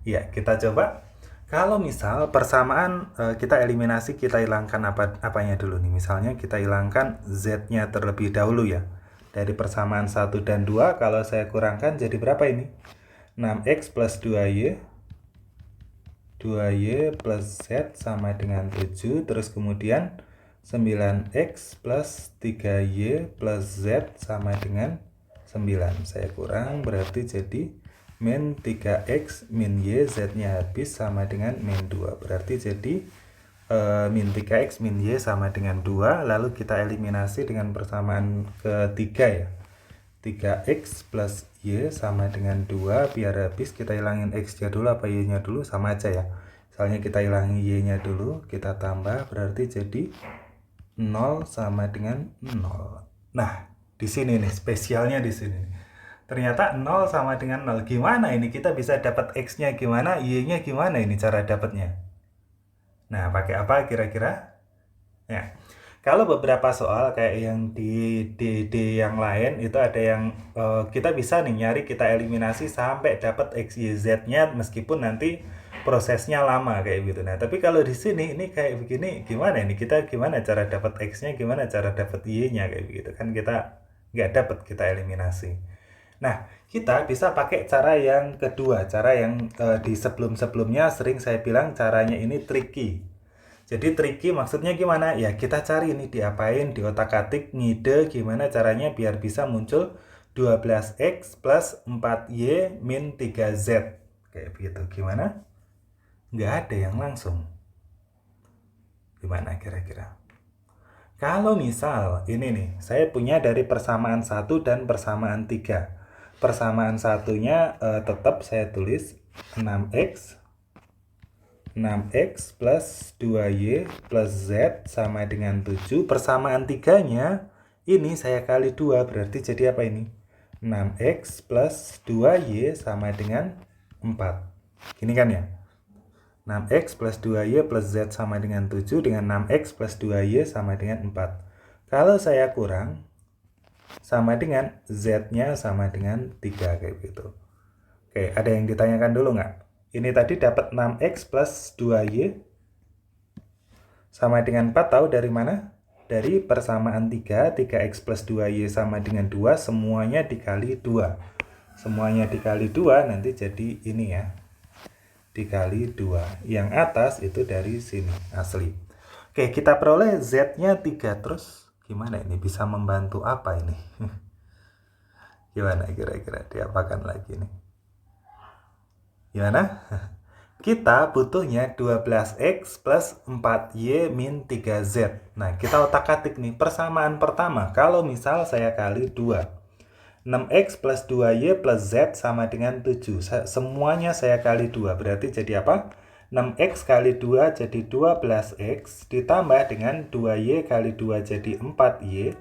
[SPEAKER 1] Ya, kita coba. Kalau misal persamaan kita eliminasi, kita hilangkan apanya dulu nih. Misalnya kita hilangkan Z-nya terlebih dahulu ya. Dari persamaan 1 dan 2, kalau saya kurangkan jadi berapa ini? 6X plus 2Y. 2Y plus Z sama dengan 7. Terus kemudian 9X plus 3Y plus Z sama dengan 9. Saya kurang, berarti jadi min 3X min Y, Z-nya habis sama dengan min 2. Berarti jadi min 3x min y sama dengan 2, lalu kita eliminasi dengan persamaan ketiga ya. 3x plus y sama dengan 2, biar habis kita hilangin x-nya dulu apa y-nya dulu, sama aja ya. Misalnya kita hilangin y-nya dulu, kita tambah, berarti jadi 0 sama dengan 0. Nah, di sini nih, spesialnya di sini. Ternyata 0 sama dengan 0. Gimana ini kita bisa dapat x-nya gimana, y-nya gimana ini cara dapatnya? Nah, pakai apa kira-kira? Ya. Kalau beberapa soal kayak yang di DD yang lain itu ada yang kita bisa nih nyari, kita eliminasi sampai dapat x, y, z-nya meskipun nanti prosesnya lama kayak gitu. Nah, tapi kalau di sini ini kayak begini, gimana ini? Kita gimana cara dapat x-nya, gimana cara dapat y-nya kayak gitu kan, kita nggak dapat, kita eliminasi. Nah, kita bisa pakai cara yang kedua, cara yang di sebelum-sebelumnya sering saya bilang caranya ini tricky. Jadi tricky maksudnya gimana? Ya kita cari ini diapain, di otak-atik, ngide gimana caranya biar bisa muncul 12x plus 4y min 3z. Kayak begitu. Gimana? Nggak ada yang langsung. Gimana kira-kira? Kalau misal ini nih, saya punya dari persamaan 1 dan persamaan 3. Persamaan satunya tetap saya tulis 6x plus 2y plus z sama dengan 7. Persamaan 3-nya ini saya kali 2, berarti jadi apa ini? 6x plus 2y sama dengan 4. Gini kan ya? 6x plus 2y plus z sama dengan 7 dengan 6x plus 2y sama dengan 4. Kalau saya kurang, sama dengan z-nya sama dengan 3 kayak gitu. Oke, ada yang ditanyakan dulu nggak? Ini tadi dapat 6x plus 2y sama dengan 4, tahu dari mana? Dari persamaan 3, 3x plus 2y sama dengan 2, semuanya dikali 2. Semuanya dikali 2, nanti jadi ini ya. Dikali 2. Yang atas itu dari sini, asli. Oke, kita peroleh z-nya 3. Terus gimana ini? Bisa membantu apa ini? Gimana kira-kira? Diapakan lagi nih? Gimana? Kita butuhnya 12x plus 4y min 3z. Nah, kita otak-atik nih. Persamaan pertama, kalau misal saya kali 2. 6x plus 2y plus z sama dengan 7. Semuanya saya kali 2. Berarti jadi apa? 6x kali 2 jadi 12x. Ditambah dengan 2y kali 2 jadi 4y.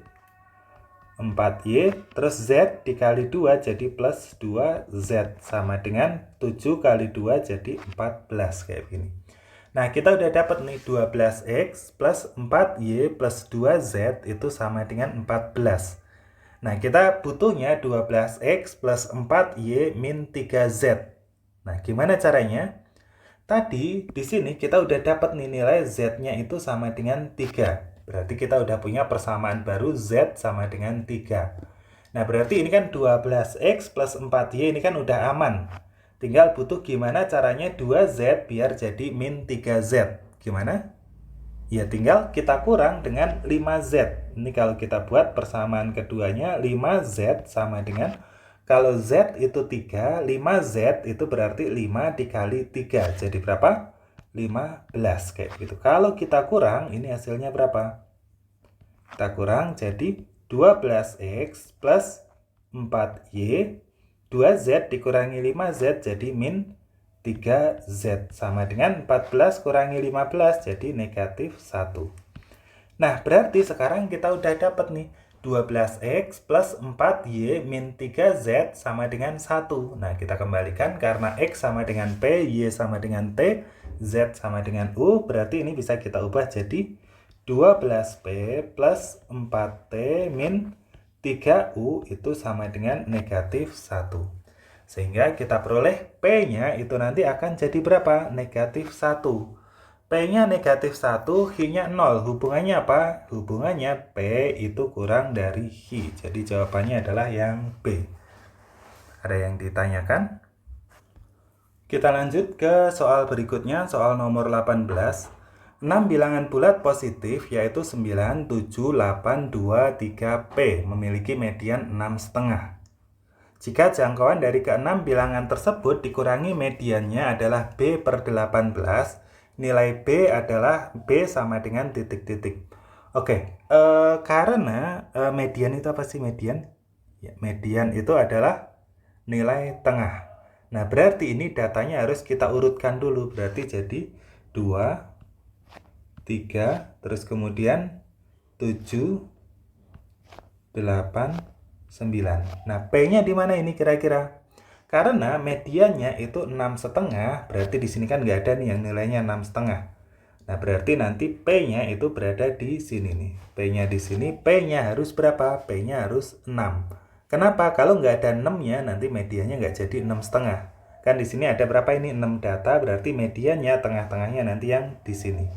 [SPEAKER 1] 4y terus z dikali 2 jadi plus 2z sama dengan 7 kali 2 jadi 14 kayak gini. Nah, kita udah dapat nih 12x plus 4y plus 2z itu sama dengan 14. Nah, kita butuhnya 12x plus 4y min 3z. Nah, gimana caranya? Tadi di sini kita udah dapat nih nilai z-nya itu sama dengan 3. Berarti kita udah punya persamaan baru z sama dengan 3. Nah, berarti ini kan 12x plus 4y ini kan udah aman. Tinggal butuh gimana caranya 2z biar jadi min 3z. Gimana? Ya tinggal kita kurang dengan 5z. Ini kalau kita buat persamaan keduanya 5z sama dengan, kalau z itu 3, 5z itu berarti 5 dikali 3. Jadi berapa? 15 kayak gitu. Kalau kita kurang, ini hasilnya berapa? Kita kurang jadi 12x plus 4y, 2z dikurangi 5z jadi min 3z sama dengan 14 kurangi 15 jadi negatif 1. Nah, berarti sekarang kita udah dapat nih 12x plus 4y min 3z sama dengan 1. Nah, kita kembalikan karena x sama dengan p, y sama dengan t, z sama dengan u. Berarti ini bisa kita ubah jadi 12p plus 4t min 3u itu sama dengan negatif 1. Sehingga kita peroleh p-nya itu nanti akan jadi berapa? Negatif 1. P-nya negatif 1, H-nya 0. Hubungannya apa? Hubungannya P itu kurang dari H. Jadi jawabannya adalah yang B. Ada yang ditanyakan? Kita lanjut ke soal berikutnya, soal nomor 18. 6 bilangan bulat positif yaitu 9, 7, 8, 2, 3P memiliki median 6,5. Jika jangkauan dari ke-6 bilangan tersebut dikurangi mediannya adalah B per 18, nilai B adalah B sama dengan titik-titik. Oke, karena median itu apa sih median? Ya, median itu adalah nilai tengah. Nah, berarti ini datanya harus kita urutkan dulu. Berarti jadi 2, 3, terus kemudian 7, 8, 9. Nah, P-nya di mana ini kira-kira? Karena mediannya itu 6,5, berarti di sini kan nggak ada nih yang nilainya 6,5. Nah, berarti nanti P-nya itu berada di sini nih. P-nya di sini, P-nya harus berapa? P-nya harus 6. Kenapa? Kalau nggak ada 6-nya, nanti mediannya nggak jadi 6,5. Kan di sini ada berapa ini? 6 data, berarti mediannya tengah-tengahnya nanti yang di sini.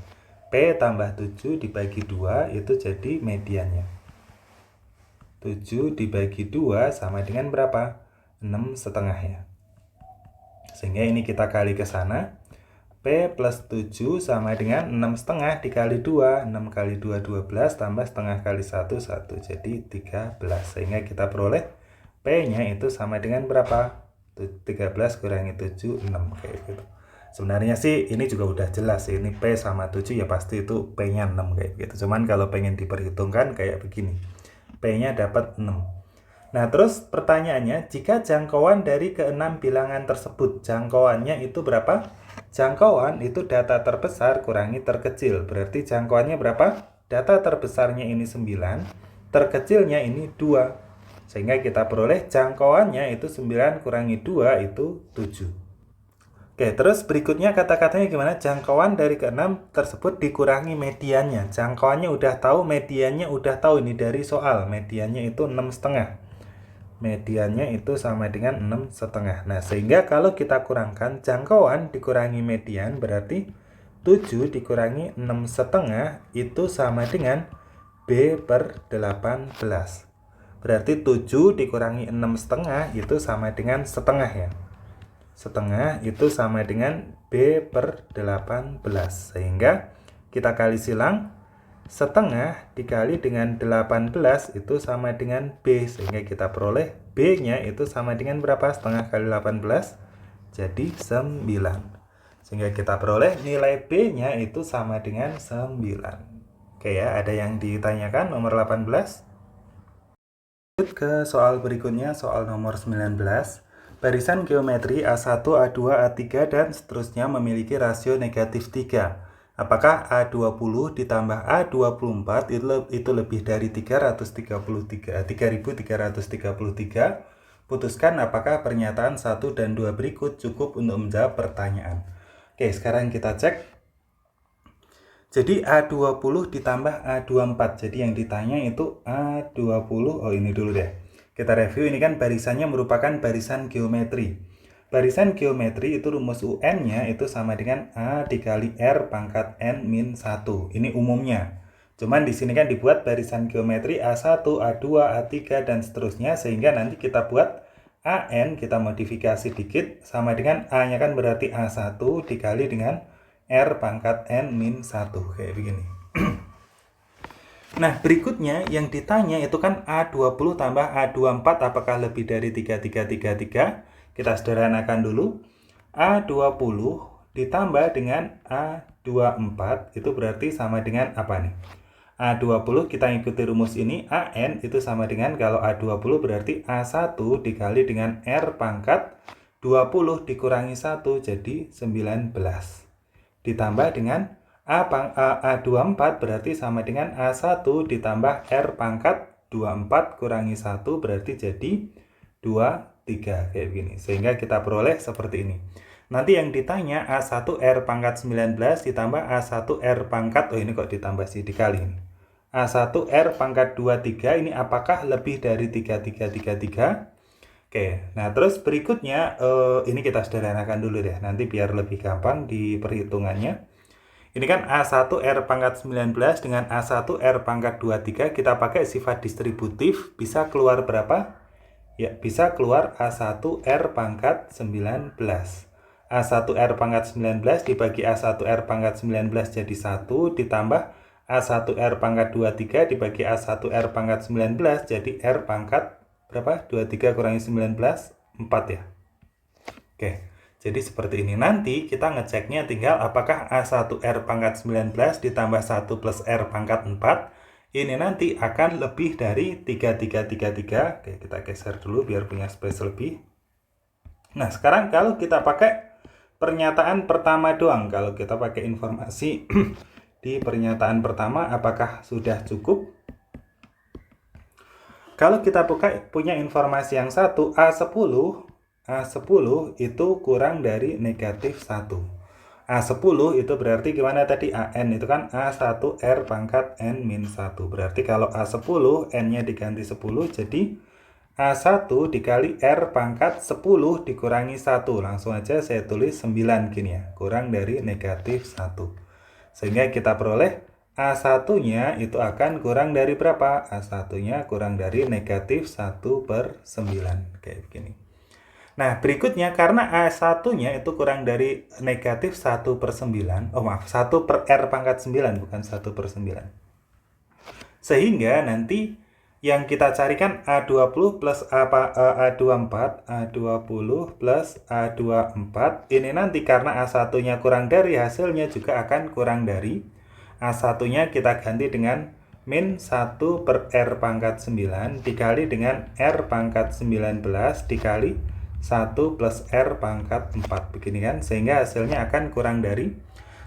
[SPEAKER 1] P tambah 7 dibagi 2, itu jadi mediannya. 7 dibagi 2 sama dengan berapa? 6,5 ya. Sehingga ini kita kali ke sana. P plus 7 sama dengan 6,5 dikali 2. 6 kali 2, 12, tambah setengah kali 1, 1. Jadi 13. Sehingga kita peroleh P-nya itu sama dengan berapa? 13 kurangi 7, 6. Kayak gitu. Sebenarnya sih ini juga udah jelas sih. Ini P sama 7 ya pasti itu P-nya 6 kayak gitu. Cuman kalau pengen diperhitungkan kayak begini. P-nya dapat 6. Nah, terus pertanyaannya, jika jangkauan dari ke-6 bilangan tersebut, jangkauannya itu berapa? Jangkauan itu data terbesar kurangi terkecil. Berarti jangkauannya berapa? Data terbesarnya ini 9, terkecilnya ini 2. Sehingga kita peroleh jangkauannya itu 9 kurangi 2 itu 7. Oke, terus berikutnya kata-katanya gimana? Jangkauan dari ke-6 tersebut dikurangi mediannya. Jangkauannya udah tahu, mediannya udah tahu ini dari soal. Mediannya itu 6,5. Mediannya itu sama dengan 6,5. Nah, sehingga kalau kita kurangkan jangkauan dikurangi median berarti 7 dikurangi 6,5 itu sama dengan B per 18. Berarti 7 dikurangi 6,5 itu sama dengan setengah ya. Setengah itu sama dengan B per 18. Sehingga kita kali silang, setengah dikali dengan 18 itu sama dengan B. Sehingga kita peroleh B-nya itu sama dengan berapa? Setengah kali 18 jadi 9. Sehingga kita peroleh nilai B-nya itu sama dengan 9. Oke ya, ada yang ditanyakan nomor 18? Lanjut ke soal berikutnya, soal nomor 19. Barisan geometri A1, A2, A3, dan seterusnya memiliki rasio negatif 3. Apakah A20 ditambah A24 itu lebih dari 333? Putuskan apakah pernyataan 1 dan 2 berikut cukup untuk menjawab pertanyaan. Oke, sekarang kita cek. Jadi A20 ditambah A24. Jadi yang ditanya itu A20. Oh, ini dulu deh. Kita review, ini kan barisannya merupakan barisan geometri. Barisan geometri itu rumus UN-nya itu sama dengan A dikali R pangkat N min 1. Ini umumnya. Cuman di sini kan dibuat barisan geometri A1, A2, A3, dan seterusnya. Sehingga nanti kita buat AN, kita modifikasi dikit, sama dengan A-nya kan berarti A1 dikali dengan R pangkat N min 1. Kayak begini. Nah, berikutnya yang ditanya itu kan A20 tambah A24 apakah lebih dari 3333? Kita sederhanakan dulu. A20 ditambah dengan A24 itu berarti sama dengan apa nih? A20 kita ikuti rumus ini, AN itu sama dengan kalau A20 berarti A1 dikali dengan R pangkat 20 dikurangi 1 jadi 19. Ditambah dengan A24 berarti sama dengan A1 ditambah R pangkat 24 kurangi 1 berarti jadi 23 kayak begini. Sehingga kita peroleh seperti ini. Nanti yang ditanya A1 R pangkat 19 ditambah A1 R pangkat, oh ini kok ditambah sih dikali ini. A1 R pangkat 23 ini apakah lebih dari 3333? Oke, nah terus berikutnya ini kita sederhanakan dulu deh. Nanti biar lebih gampang di perhitungannya. Ini kan A1 R pangkat 19 dengan A1 R pangkat 23, kita pakai sifat distributif, bisa keluar berapa? Ya, bisa keluar A1 R pangkat 19. A1 R pangkat 19 dibagi A1 R pangkat 19 jadi 1, ditambah A1 R pangkat 23 dibagi A1 R pangkat 19 jadi R pangkat berapa? 23 kurangi 19, 4 ya. Oke. Jadi seperti ini. Nanti kita ngeceknya tinggal apakah A1R pangkat 19 ditambah 1 plus R pangkat 4 ini nanti akan lebih dari 3333. Oke, kita geser dulu biar punya space lebih. Nah, sekarang kalau kita pakai pernyataan pertama doang, kalau kita pakai informasi di pernyataan pertama, apakah sudah cukup? Kalau kita punya informasi yang satu, A10 itu kurang dari negatif 1. A10 itu berarti gimana tadi? AN itu kan A1R pangkat N-1. Berarti kalau A10, N-nya diganti 10, jadi A1 dikali R pangkat 10 dikurangi 1. Langsung aja saya tulis 9 gini ya, kurang dari negatif 1. Sehingga kita peroleh A1-nya itu akan kurang dari berapa? A1-nya kurang dari negatif 1/9. Kayak begini. Nah, berikutnya karena A1-nya itu kurang dari negatif 1/9. Oh maaf, 1/R pangkat 9, bukan 1/9. Sehingga nanti yang kita carikan A20 plus A24, A20 plus A24. Ini nanti karena A1-nya kurang dari, hasilnya juga akan kurang dari. A1-nya kita ganti dengan min 1/R pangkat 9 dikali dengan R pangkat 19 dikali 1 plus R pangkat 4. Begini kan, sehingga hasilnya akan kurang dari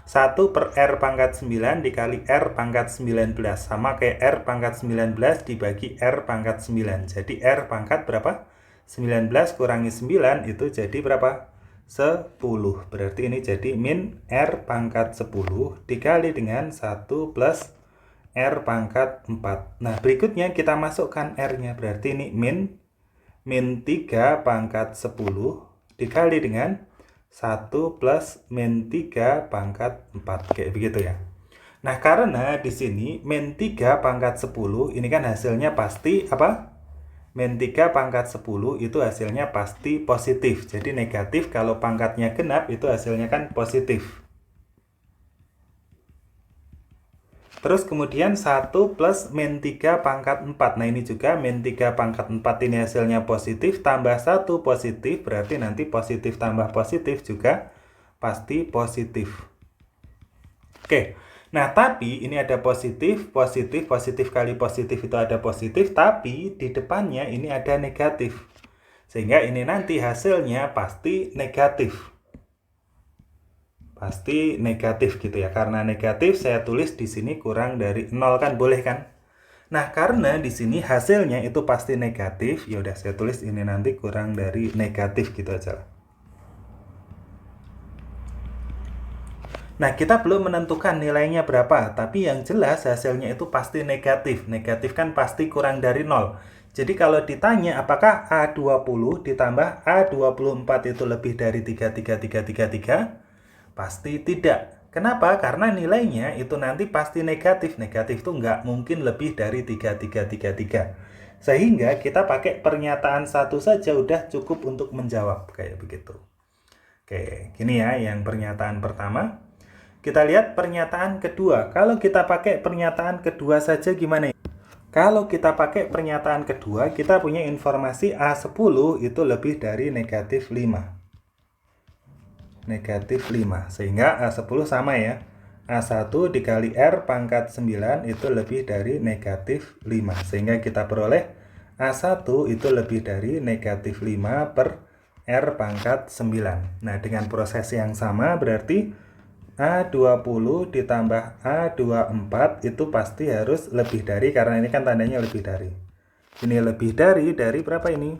[SPEAKER 1] 1/R pangkat 9 dikali R pangkat 19. Sama kayak R pangkat 19 dibagi R pangkat 9. Jadi R pangkat berapa? 19 kurangi 9 itu jadi berapa? 10. Berarti ini jadi min R pangkat 10 dikali dengan 1 plus R pangkat 4. Nah, berikutnya kita masukkan R-nya. Berarti ini min 3 pangkat 10 dikali dengan 1 plus min 3 pangkat 4. Kayak begitu ya. Nah, karena di sini min 3 pangkat 10 ini kan hasilnya pasti apa? Min 3 pangkat 10 itu hasilnya pasti positif. Jadi negatif kalau pangkatnya genap itu hasilnya kan positif. Terus kemudian 1 plus min 3 pangkat 4. Nah, ini juga min 3 pangkat 4 ini hasilnya positif. Tambah 1 positif, berarti nanti positif tambah positif juga pasti positif. Oke, nah tapi ini ada positif, positif, positif kali positif itu ada positif. Tapi di depannya ini ada negatif. Sehingga ini nanti hasilnya pasti negatif. Pasti negatif gitu ya. Karena negatif saya tulis di sini kurang dari 0 kan, boleh kan? Nah, karena di sini hasilnya itu pasti negatif, ya udah saya tulis ini nanti kurang dari negatif gitu aja. Nah, kita belum menentukan nilainya berapa, tapi yang jelas hasilnya itu pasti negatif. Negatif kan pasti kurang dari 0. Jadi kalau ditanya apakah A20 ditambah A24 itu lebih dari 33333? Pasti tidak. Kenapa? Karena nilainya itu nanti pasti negatif. Negatif itu nggak mungkin lebih dari 3333. Sehingga kita pakai pernyataan satu saja udah cukup untuk menjawab. Kayak begitu. Oke, gini ya yang pernyataan pertama. Kita lihat pernyataan kedua. Kalau kita pakai pernyataan kedua saja gimana? Kalau kita pakai pernyataan kedua, kita punya informasi A10 itu lebih dari negatif 5. Negatif 5. Sehingga A10 sama ya. A1 dikali R pangkat 9 itu lebih dari negatif 5. Sehingga kita peroleh A1 itu lebih dari negatif 5 per R pangkat 9. Nah, dengan proses yang sama berarti A20 ditambah A24 itu pasti harus lebih dari, karena ini kan tandanya lebih dari. Ini lebih dari berapa ini?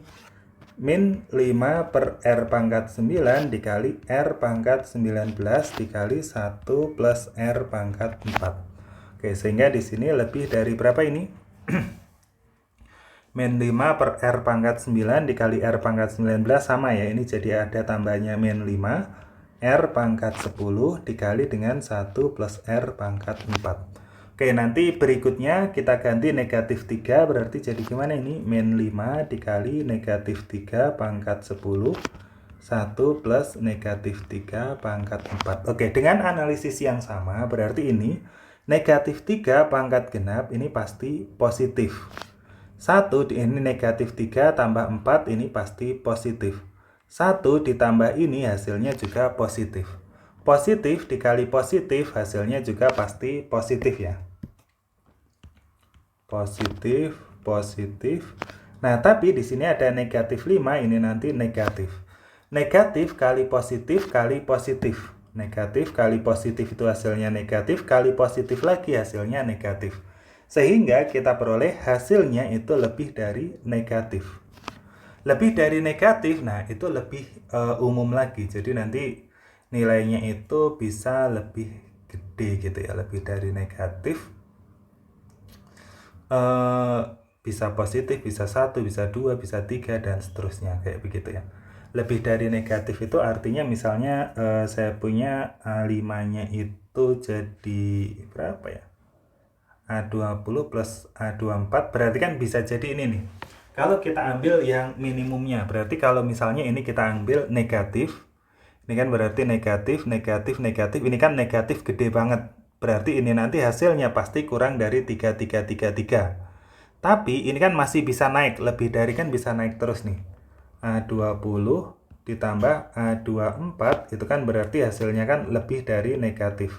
[SPEAKER 1] Min 5 per R pangkat 9 dikali R pangkat 19 dikali 1 plus R pangkat 4. Oke, sehingga di sini lebih dari berapa ini? Min 5 per R pangkat 9 dikali R pangkat 19 sama ya. Ini jadi ada tambahnya min 5 R pangkat 10 dikali dengan 1 plus R pangkat 4. Oke, nanti berikutnya kita ganti negatif 3, berarti jadi gimana ini? Min 5 dikali negatif 3 pangkat 10, 1 plus negatif 3 pangkat 4. Oke, dengan analisis yang sama, berarti ini negatif 3 pangkat genap ini pasti positif. 1 ini negatif 3 tambah 4 ini pasti positif. 1 ditambah ini hasilnya juga positif. Positif dikali positif hasilnya juga pasti positif ya. Positif, positif. Nah, tapi di sini ada negatif 5, ini nanti negatif. Negatif kali positif kali positif. Negatif kali positif itu hasilnya negatif, kali positif lagi hasilnya negatif. Sehingga kita peroleh hasilnya itu lebih dari negatif. Lebih dari negatif, nah itu lebih umum lagi. Jadi nanti nilainya itu bisa lebih gede gitu ya, lebih dari negatif. Bisa positif, bisa 1, bisa 2, bisa 3, dan seterusnya kayak begitu ya. Lebih dari negatif itu artinya misalnya saya punya A5-nya itu jadi berapa ya? A20 plus A24 berarti kan bisa jadi ini nih. Kalau kita ambil yang minimumnya, berarti kalau misalnya ini kita ambil negatif, ini kan berarti negatif, negatif, negatif, ini kan negatif gede banget. Berarti ini nanti hasilnya pasti kurang dari 3333. Tapi ini kan masih bisa naik, lebih dari kan bisa naik terus nih. A20 ditambah A24 itu kan berarti hasilnya kan lebih dari negatif.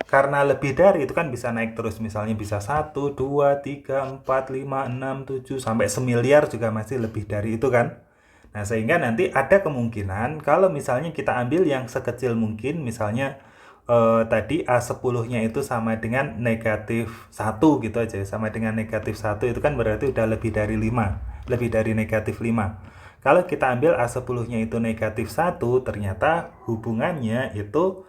[SPEAKER 1] Karena lebih dari itu kan bisa naik terus, misalnya bisa 1, 2, 3, 4, 5, 6, 7, sampai semiliar juga masih lebih dari itu kan. Nah, sehingga nanti ada kemungkinan kalau misalnya kita ambil yang sekecil mungkin, misalnya tadi A10-nya itu sama dengan negatif 1 gitu aja, sama dengan negatif 1 itu kan berarti udah lebih dari 5, lebih dari negatif 5. Kalau kita ambil A10-nya itu negatif 1, ternyata hubungannya itu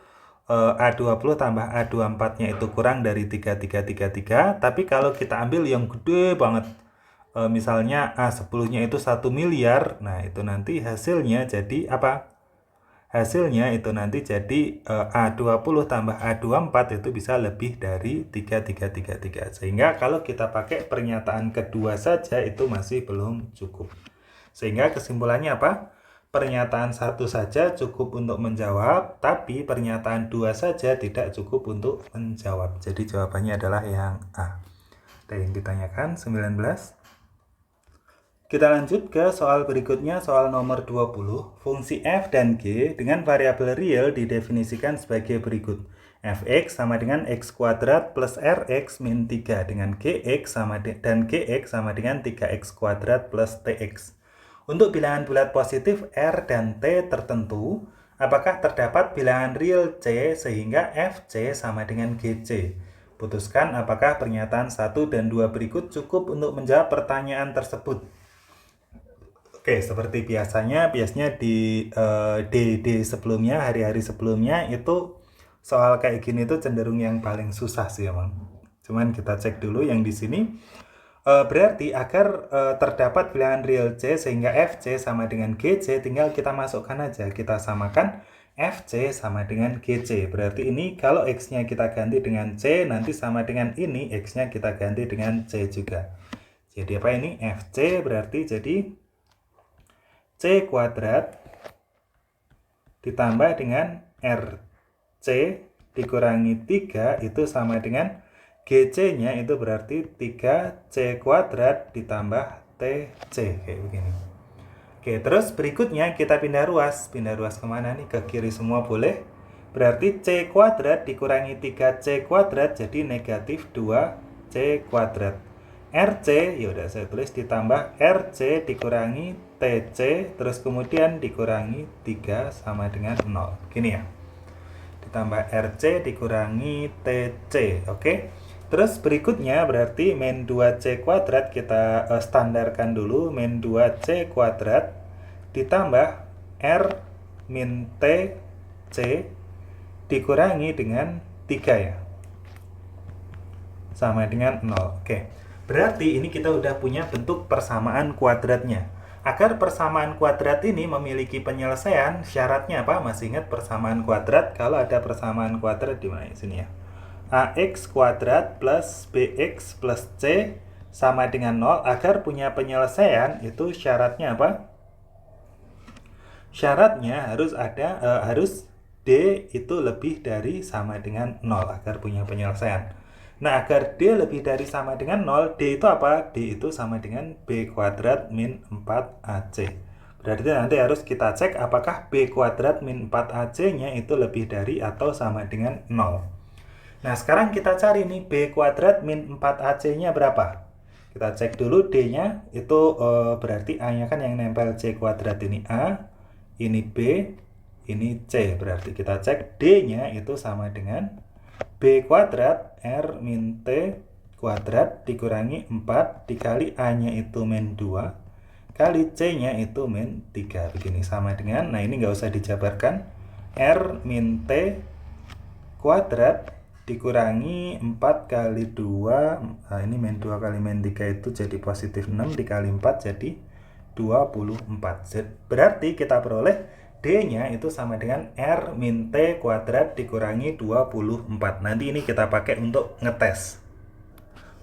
[SPEAKER 1] A20 tambah A24-nya itu kurang dari 3333, tapi kalau kita ambil yang gede banget, misalnya A10-nya itu 1 miliar, nah itu nanti hasilnya jadi apa? Hasilnya itu nanti jadi A20 tambah A24 itu bisa lebih dari 3333. Sehingga kalau kita pakai pernyataan kedua saja itu masih belum cukup. Sehingga kesimpulannya apa? Pernyataan 1 saja cukup untuk menjawab, tapi pernyataan 2 saja tidak cukup untuk menjawab. Jadi jawabannya adalah yang A. Ada yang ditanyakan 19. Kita lanjut ke soal berikutnya, soal nomor 20. Fungsi f dan g dengan variabel real didefinisikan sebagai berikut. Fx sama dengan x kuadrat plus rx min 3 dengan gx dan gx sama dengan 3x kuadrat plus tx. Untuk bilangan bulat positif R dan T tertentu, apakah terdapat bilangan real C sehingga FC sama dengan GC? Putuskan apakah pernyataan 1 dan 2 berikut cukup untuk menjawab pertanyaan tersebut. Oke, seperti biasanya di DD sebelumnya, hari-hari sebelumnya itu soal kayak gini tuh cenderung yang paling susah sih emang. Cuman kita cek dulu yang di sini. Berarti agar terdapat bilangan real C sehingga FC sama dengan GC, tinggal kita masukkan aja. Kita samakan FC sama dengan GC. Berarti ini kalau X-nya kita ganti dengan C, nanti sama dengan ini, X-nya kita ganti dengan C juga. Jadi apa ini? FC berarti jadi C kuadrat ditambah dengan RC dikurangi 3 itu sama dengan GC-nya itu berarti 3C kuadrat ditambah TC, kayak begini. Oke, terus berikutnya kita pindah ruas. Pindah ruas kemana nih? Ke kiri semua boleh. Berarti C kuadrat dikurangi 3C kuadrat jadi negatif 2C kuadrat. RC, yaudah saya tulis ditambah RC dikurangi TC, terus kemudian dikurangi 3 sama dengan 0. Gini ya. Ditambah RC dikurangi TC, oke? Terus berikutnya berarti min 2C kuadrat kita standarkan dulu. Min 2C kuadrat ditambah R min TC dikurangi dengan 3 ya. Sama dengan 0. Oke. Berarti ini kita udah punya bentuk persamaan kuadratnya. Agar persamaan kuadrat ini memiliki penyelesaian, syaratnya apa? Masih ingat persamaan kuadrat? Kalau ada persamaan kuadrat di mana? Sini ya. AX kuadrat plus BX plus C sama dengan 0. Agar punya penyelesaian itu syaratnya apa? Syaratnya harus D itu lebih dari sama dengan 0 agar punya penyelesaian. Nah, agar D lebih dari sama dengan 0, D itu apa? D itu sama dengan B kuadrat min 4AC. Berarti nanti harus kita cek apakah B kuadrat min 4AC-nya itu lebih dari atau sama dengan 0. Nah, sekarang kita cari nih B kuadrat min 4AC-nya berapa. Kita cek dulu D-nya itu berarti A-nya kan yang nempel C kuadrat, ini A, ini B, ini C. Berarti kita cek D-nya itu sama dengan B kuadrat R min T kuadrat dikurangi 4 dikali A-nya itu min 2 kali C-nya itu min 3. Begini, sama dengan, nah ini nggak usah dijabarkan, R min T kuadrat dikurangi 4 kali 2, nah ini min 2 kali min 3 itu jadi positif 6, dikali 4 jadi 24. Berarti kita peroleh D-nya itu sama dengan R min T kuadrat dikurangi 24. Nanti ini kita pakai untuk ngetes.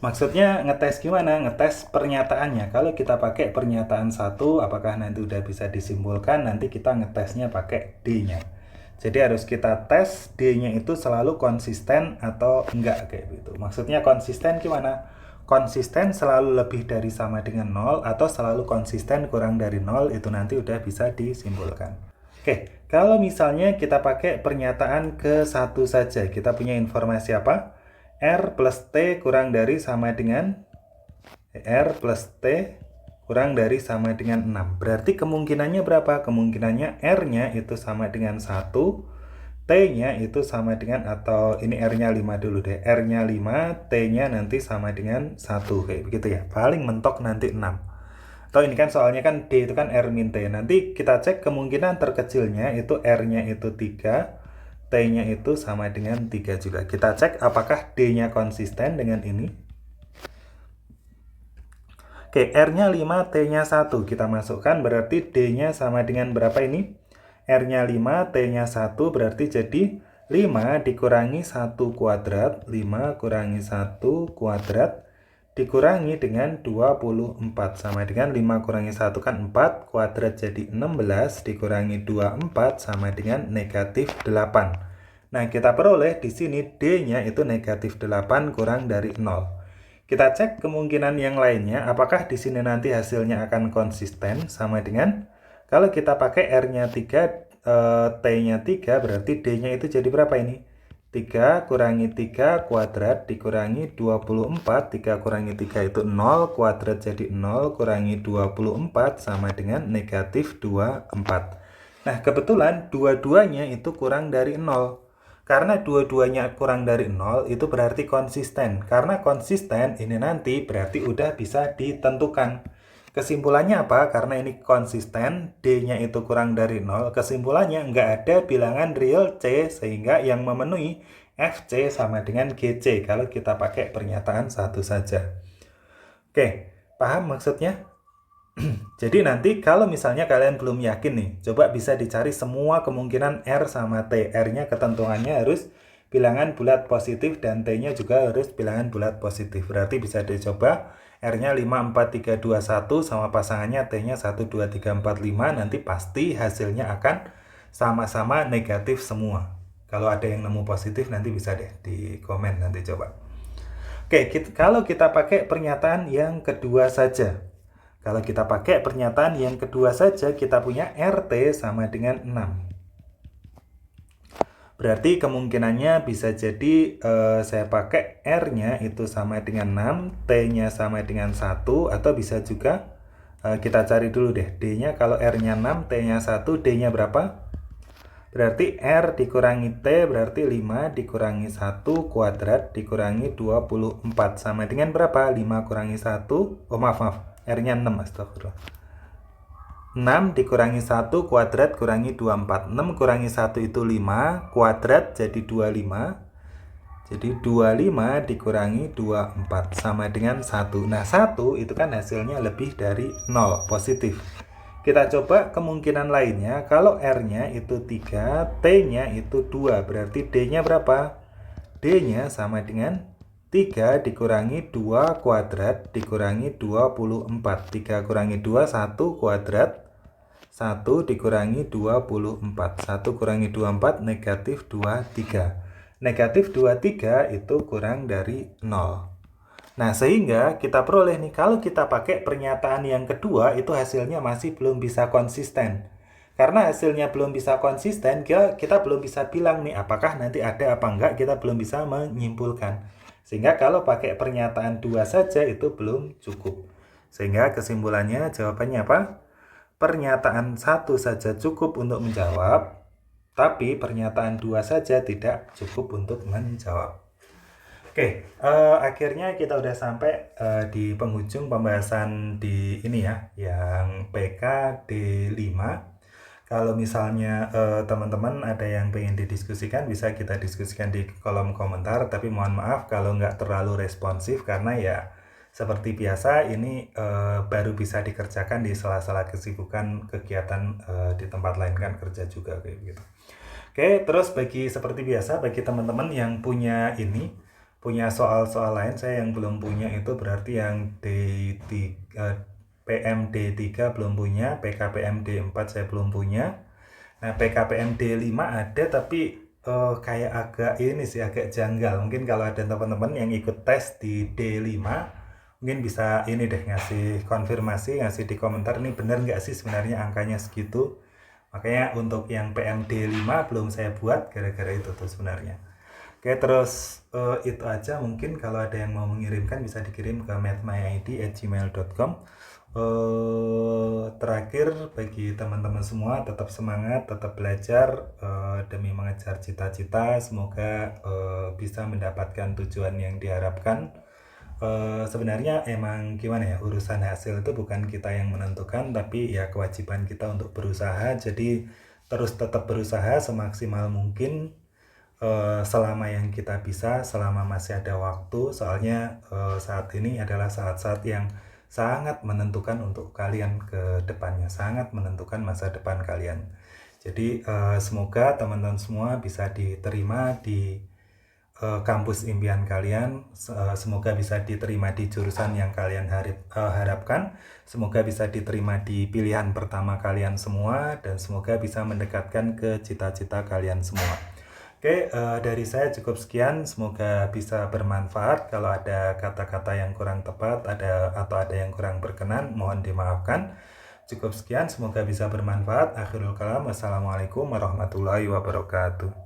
[SPEAKER 1] Maksudnya ngetes gimana? Ngetes pernyataannya. Kalau kita pakai pernyataan 1, apakah nanti udah bisa disimpulkan? Nanti kita ngetesnya pakai D-nya. Jadi harus kita tes D-nya itu selalu konsisten atau enggak, kayak gitu. Maksudnya konsisten gimana? Konsisten selalu lebih dari sama dengan 0 atau selalu konsisten kurang dari 0, itu nanti udah bisa disimpulkan. Oke, kalau misalnya kita pakai pernyataan ke-1 saja, kita punya informasi apa? R plus T kurang dari sama dengan R plus T kurang dari sama dengan 6. Berarti kemungkinannya berapa? Kemungkinannya R-nya itu sama dengan 1, T-nya itu sama dengan, atau ini R-nya 5 dulu deh. R-nya 5, T-nya nanti sama dengan 1. Kayak begitu ya. Paling mentok nanti 6. Atau ini kan soalnya kan D itu kan R min T. Nanti kita cek kemungkinan terkecilnya itu R-nya itu 3. T-nya itu sama dengan 3 juga. Kita cek apakah D-nya konsisten dengan ini. Oke, R-nya 5, T-nya 1. Kita masukkan, berarti D-nya sama dengan berapa ini? R-nya 5, T-nya 1, berarti jadi 5 dikurangi 1 kuadrat. 5 kurangi 1 kuadrat dikurangi dengan 24. Sama dengan 5 kurangi 1 kan 4, kuadrat jadi 16, dikurangi 24 sama dengan negatif 8. Nah, kita peroleh di sini D-nya itu negatif 8 kurang dari 0. Kita cek kemungkinan yang lainnya, apakah di sini nanti hasilnya akan konsisten sama dengan, kalau kita pakai R-nya 3, T-nya 3, berarti D-nya itu jadi berapa ini? 3 kurangi 3 kuadrat dikurangi 24, 3 kurangi 3 itu 0, kuadrat jadi 0, kurangi 24 sama dengan negatif 24. Nah, kebetulan dua-duanya itu kurang dari 0. Karena dua-duanya kurang dari 0, itu berarti konsisten. Karena konsisten, ini nanti berarti udah bisa ditentukan. Kesimpulannya apa? Karena ini konsisten, D-nya itu kurang dari 0. Kesimpulannya nggak ada bilangan real C, sehingga yang memenuhi FC sama dengan GC kalau kita pakai pernyataan 1 saja. Oke, paham maksudnya? Jadi nanti kalau misalnya kalian belum yakin nih, coba bisa dicari semua kemungkinan R sama T. R-nya ketentuannya harus bilangan bulat positif dan T-nya juga harus bilangan bulat positif. Berarti bisa dicoba R-nya 5, 4, 3, 2, 1 sama pasangannya T-nya 1, 2, 3, 4, 5. Nanti pasti hasilnya akan sama-sama negatif semua. Kalau ada yang nemu positif nanti bisa deh di komen nanti coba. Oke, kalau kita pakai pernyataan yang kedua saja. Kalau kita pakai pernyataan yang kedua saja, kita punya RT sama dengan 6. Berarti kemungkinannya bisa jadi saya pakai R-nya itu sama dengan 6, T-nya sama dengan 1, atau bisa juga kita cari dulu deh. D-nya kalau R-nya 6, T-nya 1, D-nya berapa? Berarti R dikurangi T berarti 5 dikurangi 1 kuadrat dikurangi 24. Sama dengan berapa? 5 kurangi 1, oh maaf. R-nya 6, astagfirullah. 6 dikurangi 1 kuadrat kurangi 24. 6 kurangi 1 itu 5, kuadrat jadi 25. Jadi 25 dikurangi 24 sama dengan 1. Nah, 1 itu kan hasilnya lebih dari 0, positif. Kita coba kemungkinan lainnya. Kalau R-nya itu 3, T-nya itu 2. Berarti D-nya berapa? D-nya sama dengan 3 dikurangi 2 kuadrat dikurangi 24. 3 kurangi 2, 1 kuadrat. 1 dikurangi 24. 1 kurangi 24, negatif 23. Negatif 23 itu kurang dari 0. Nah, sehingga kita peroleh nih, kalau kita pakai pernyataan yang kedua, itu hasilnya masih belum bisa konsisten. Karena hasilnya belum bisa konsisten, kita belum bisa bilang nih, apakah nanti ada apa enggak, kita belum bisa menyimpulkan. Sehingga kalau pakai pernyataan dua saja, itu belum cukup. Sehingga kesimpulannya, jawabannya apa? Pernyataan satu saja cukup untuk menjawab, tapi pernyataan dua saja tidak cukup untuk menjawab. Oke, akhirnya kita udah sampai di penghujung pembahasan di ini ya, yang PKD 5. Kalau misalnya teman-teman ada yang pengen didiskusikan, bisa kita diskusikan di kolom komentar. Tapi mohon maaf kalau nggak terlalu responsif, karena ya seperti biasa ini baru bisa dikerjakan di sela-sela kesibukan kegiatan di tempat lain, kan kerja juga kayak gitu. Oke, terus seperti biasa, bagi teman-teman yang punya soal-soal lain, saya yang belum punya itu berarti yang PMD3 belum punya, PKPMD 4 saya belum punya. Nah, PKPMD 5 ada, tapi kayak agak janggal. Mungkin kalau ada teman-teman yang ikut tes di D5, mungkin bisa ini deh, ngasih konfirmasi, ngasih di komentar, ini benar nggak sih sebenarnya angkanya segitu. Makanya untuk yang PMD 5 belum saya buat gara-gara itu tuh sebenarnya. Oke, terus itu aja. Mungkin kalau ada yang mau mengirimkan bisa dikirim ke mathmyid@gmail.com. Terakhir, bagi teman-teman semua, tetap semangat, tetap belajar demi mengejar cita-cita. Semoga bisa mendapatkan tujuan yang diharapkan. Sebenarnya emang gimana ya, urusan hasil itu bukan kita yang menentukan, tapi ya kewajiban kita untuk berusaha. Jadi terus tetap berusaha semaksimal mungkin selama yang kita bisa, selama masih ada waktu. Soalnya saat ini adalah saat-saat yang sangat menentukan untuk kalian ke depannya, sangat menentukan masa depan kalian. Jadi semoga teman-teman semua bisa diterima di kampus impian kalian. Semoga bisa diterima di jurusan yang kalian harapkan. Semoga bisa diterima di pilihan pertama kalian semua, dan semoga bisa mendekatkan ke cita-cita kalian semua. Oke, dari saya cukup sekian. Semoga bisa bermanfaat. Kalau ada kata-kata yang kurang tepat, atau ada yang kurang berkenan, mohon dimaafkan. Cukup sekian, semoga bisa bermanfaat. Akhirul kalam, wassalamualaikum warahmatullahi wabarakatuh.